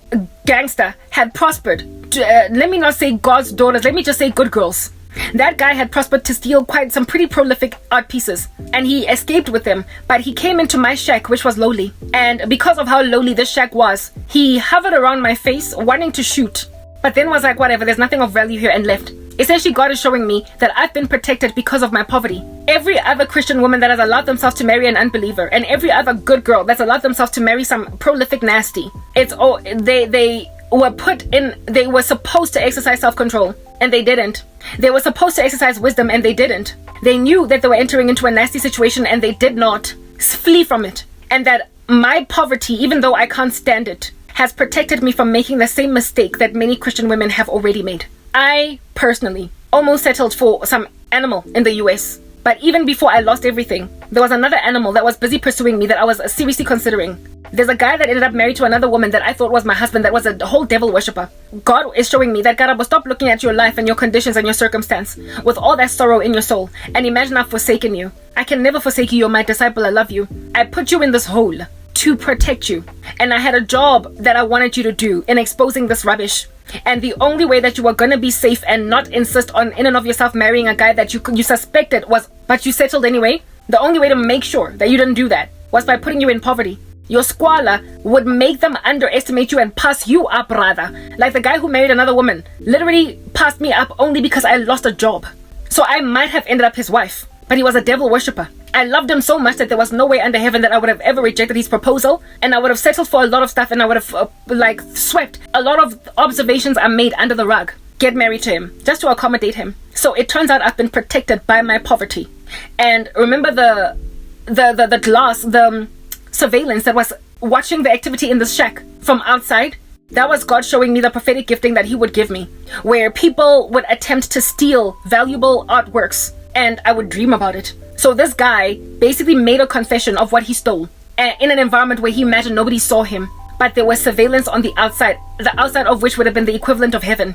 gangster had prospered. Let me not say God's daughters, let me just say good girls. That guy had prospered to steal quite some pretty prolific art pieces, and he escaped with them. But he came into my shack, which was lowly, and because of how lowly this shack was, he hovered around my face wanting to shoot, but then was like, whatever, there's nothing of value here, and left. Essentially, God is showing me that I've been protected because of my poverty. Every other Christian woman that has allowed themselves to marry an unbeliever, and every other good girl that's allowed themselves to marry some prolific nasty, it's all they were supposed to exercise self-control, and they didn't. They were supposed to exercise wisdom, and they didn't. They knew that they were entering into a nasty situation, and they did not flee from it. And that my poverty, even though I can't stand it, has protected me from making the same mistake that many Christian women have already made. I personally almost settled for some animal in the US. But even before I lost everything, there was another animal that was busy pursuing me that I was seriously considering. There's a guy that ended up married to another woman that I thought was my husband that was a whole devil worshipper. God is showing me that, Garabo, stop looking at your life and your conditions and your circumstance with all that sorrow in your soul, and imagine I've forsaken you. I can never forsake you. You're my disciple. I love you. I put you in this hole to protect you, and I had a job that I wanted you to do in exposing this rubbish. And the only way that you were gonna be safe and not insist on in and of yourself marrying a guy that you suspected was, but you settled anyway, the only way to make sure that you didn't do that was by putting you in poverty. Your squalor would make them underestimate you and pass you up, rather. Like the guy who married another woman literally passed me up only because I lost a job. So I might have ended up his wife, but he was a devil worshipper. I loved him so much that there was no way under heaven that I would have ever rejected his proposal, and I would have settled for a lot of stuff, and I would have swept a lot of observations I made under the rug. Get married to him just to accommodate him. So it turns out I've been protected by my poverty. And remember the glass, the surveillance that was watching the activity in this shack. from outside, that was God showing me the prophetic gifting that he would give me, where people would attempt to steal valuable artworks and I would dream about it. So this guy basically made a confession of what he stole in an environment where he imagined nobody saw him, but there was surveillance on the outside of which would have been the equivalent of heaven.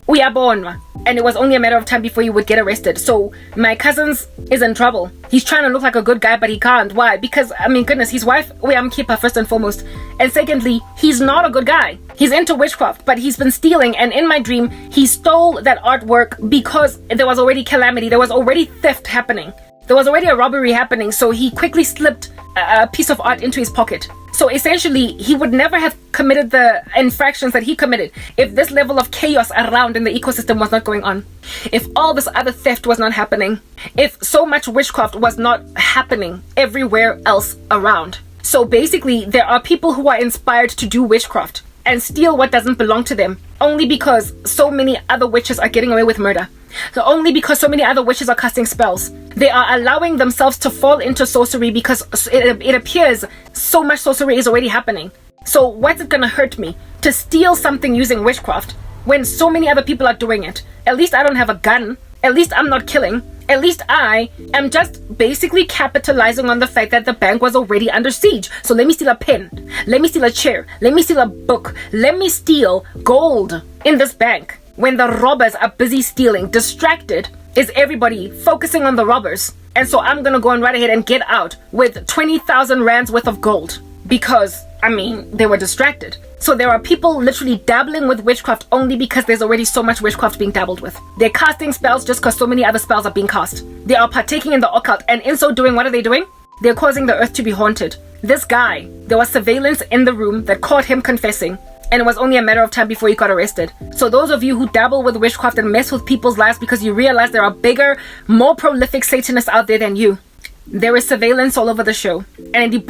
Uyabonwa. And it was only a matter of time before he would get arrested. So my cousin's is in trouble. He's trying to look like a good guy, but he can't. Why? Because, I mean, goodness, his wife, keeper first and foremost. And secondly, he's not a good guy. He's into witchcraft, but he's been stealing. And in my dream, he stole that artwork because there was already calamity. There was already theft happening. There was already a robbery happening. So he quickly slipped a piece of art into his pocket. So essentially, he would never have committed the infractions that he committed if this level of chaos around in the ecosystem was not going on. If all this other theft was not happening. If so much witchcraft was not happening everywhere else around. So basically, there are people who are inspired to do witchcraft and steal what doesn't belong to them only because so many other witches are getting away with murder. So only because so many other witches are casting spells. They are allowing themselves to fall into sorcery because it appears so much sorcery is already happening. So what's it gonna hurt me to steal something using witchcraft when so many other people are doing it? At least I don't have a gun. At least I'm not killing. At least I am just basically capitalizing on the fact that the bank was already under siege. So let me steal a pen. Let me steal a chair. Let me steal a book. Let me steal gold in this bank. When the robbers are busy stealing, distracted is everybody focusing on the robbers. And so I'm gonna go and right ahead and get out with 20,000 rands worth of gold because, I mean, they were distracted. So there are people literally dabbling with witchcraft only because there's already so much witchcraft being dabbled with. They're casting spells just because so many other spells are being cast. They are partaking in the occult, and in so doing, what are they doing? They're causing the earth to be haunted. This guy, there was surveillance in the room that caught him confessing, and it was only a matter of time before he got arrested. So those of you who dabble with witchcraft and mess with people's lives because you realize there are bigger, more prolific Satanists out there than you, there is surveillance all over the show. And get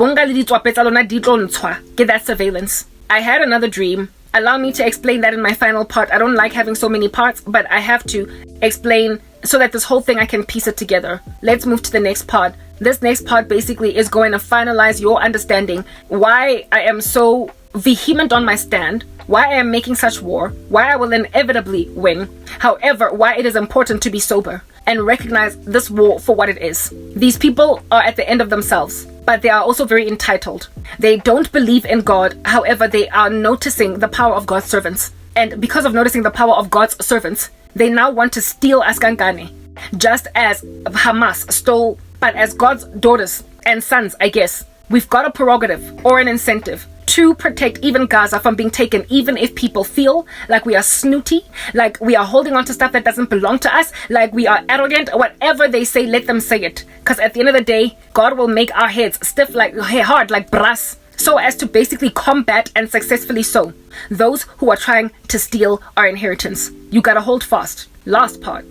that surveillance. I had another dream. Allow me to explain that in my final part. I don't like having so many parts, but I have to explain so that this whole thing I can piece it together. Let's move to the next part. This next part basically is going to finalize your understanding why I am so vehement on my stand, why I am making such war, why I will inevitably win, however, why it is important to be sober and recognize this war for what it is. These people are at the end of themselves, but they are also very entitled. They don't believe in God, however, they are noticing the power of God's servants. And because of noticing the power of God's servants, they now want to steal Askangane, just as Hamas stole, but as God's daughters and sons, I guess, we've got a prerogative or an incentive to protect even Gaza from being taken, even if people feel like we are snooty, like we are holding on to stuff that doesn't belong to us, like we are arrogant, whatever they say, let them say it. Because at the end of the day, God will make our heads stiff like hard like brass, so as to basically combat and successfully so those who are trying to steal our inheritance. You gotta hold fast. Last part.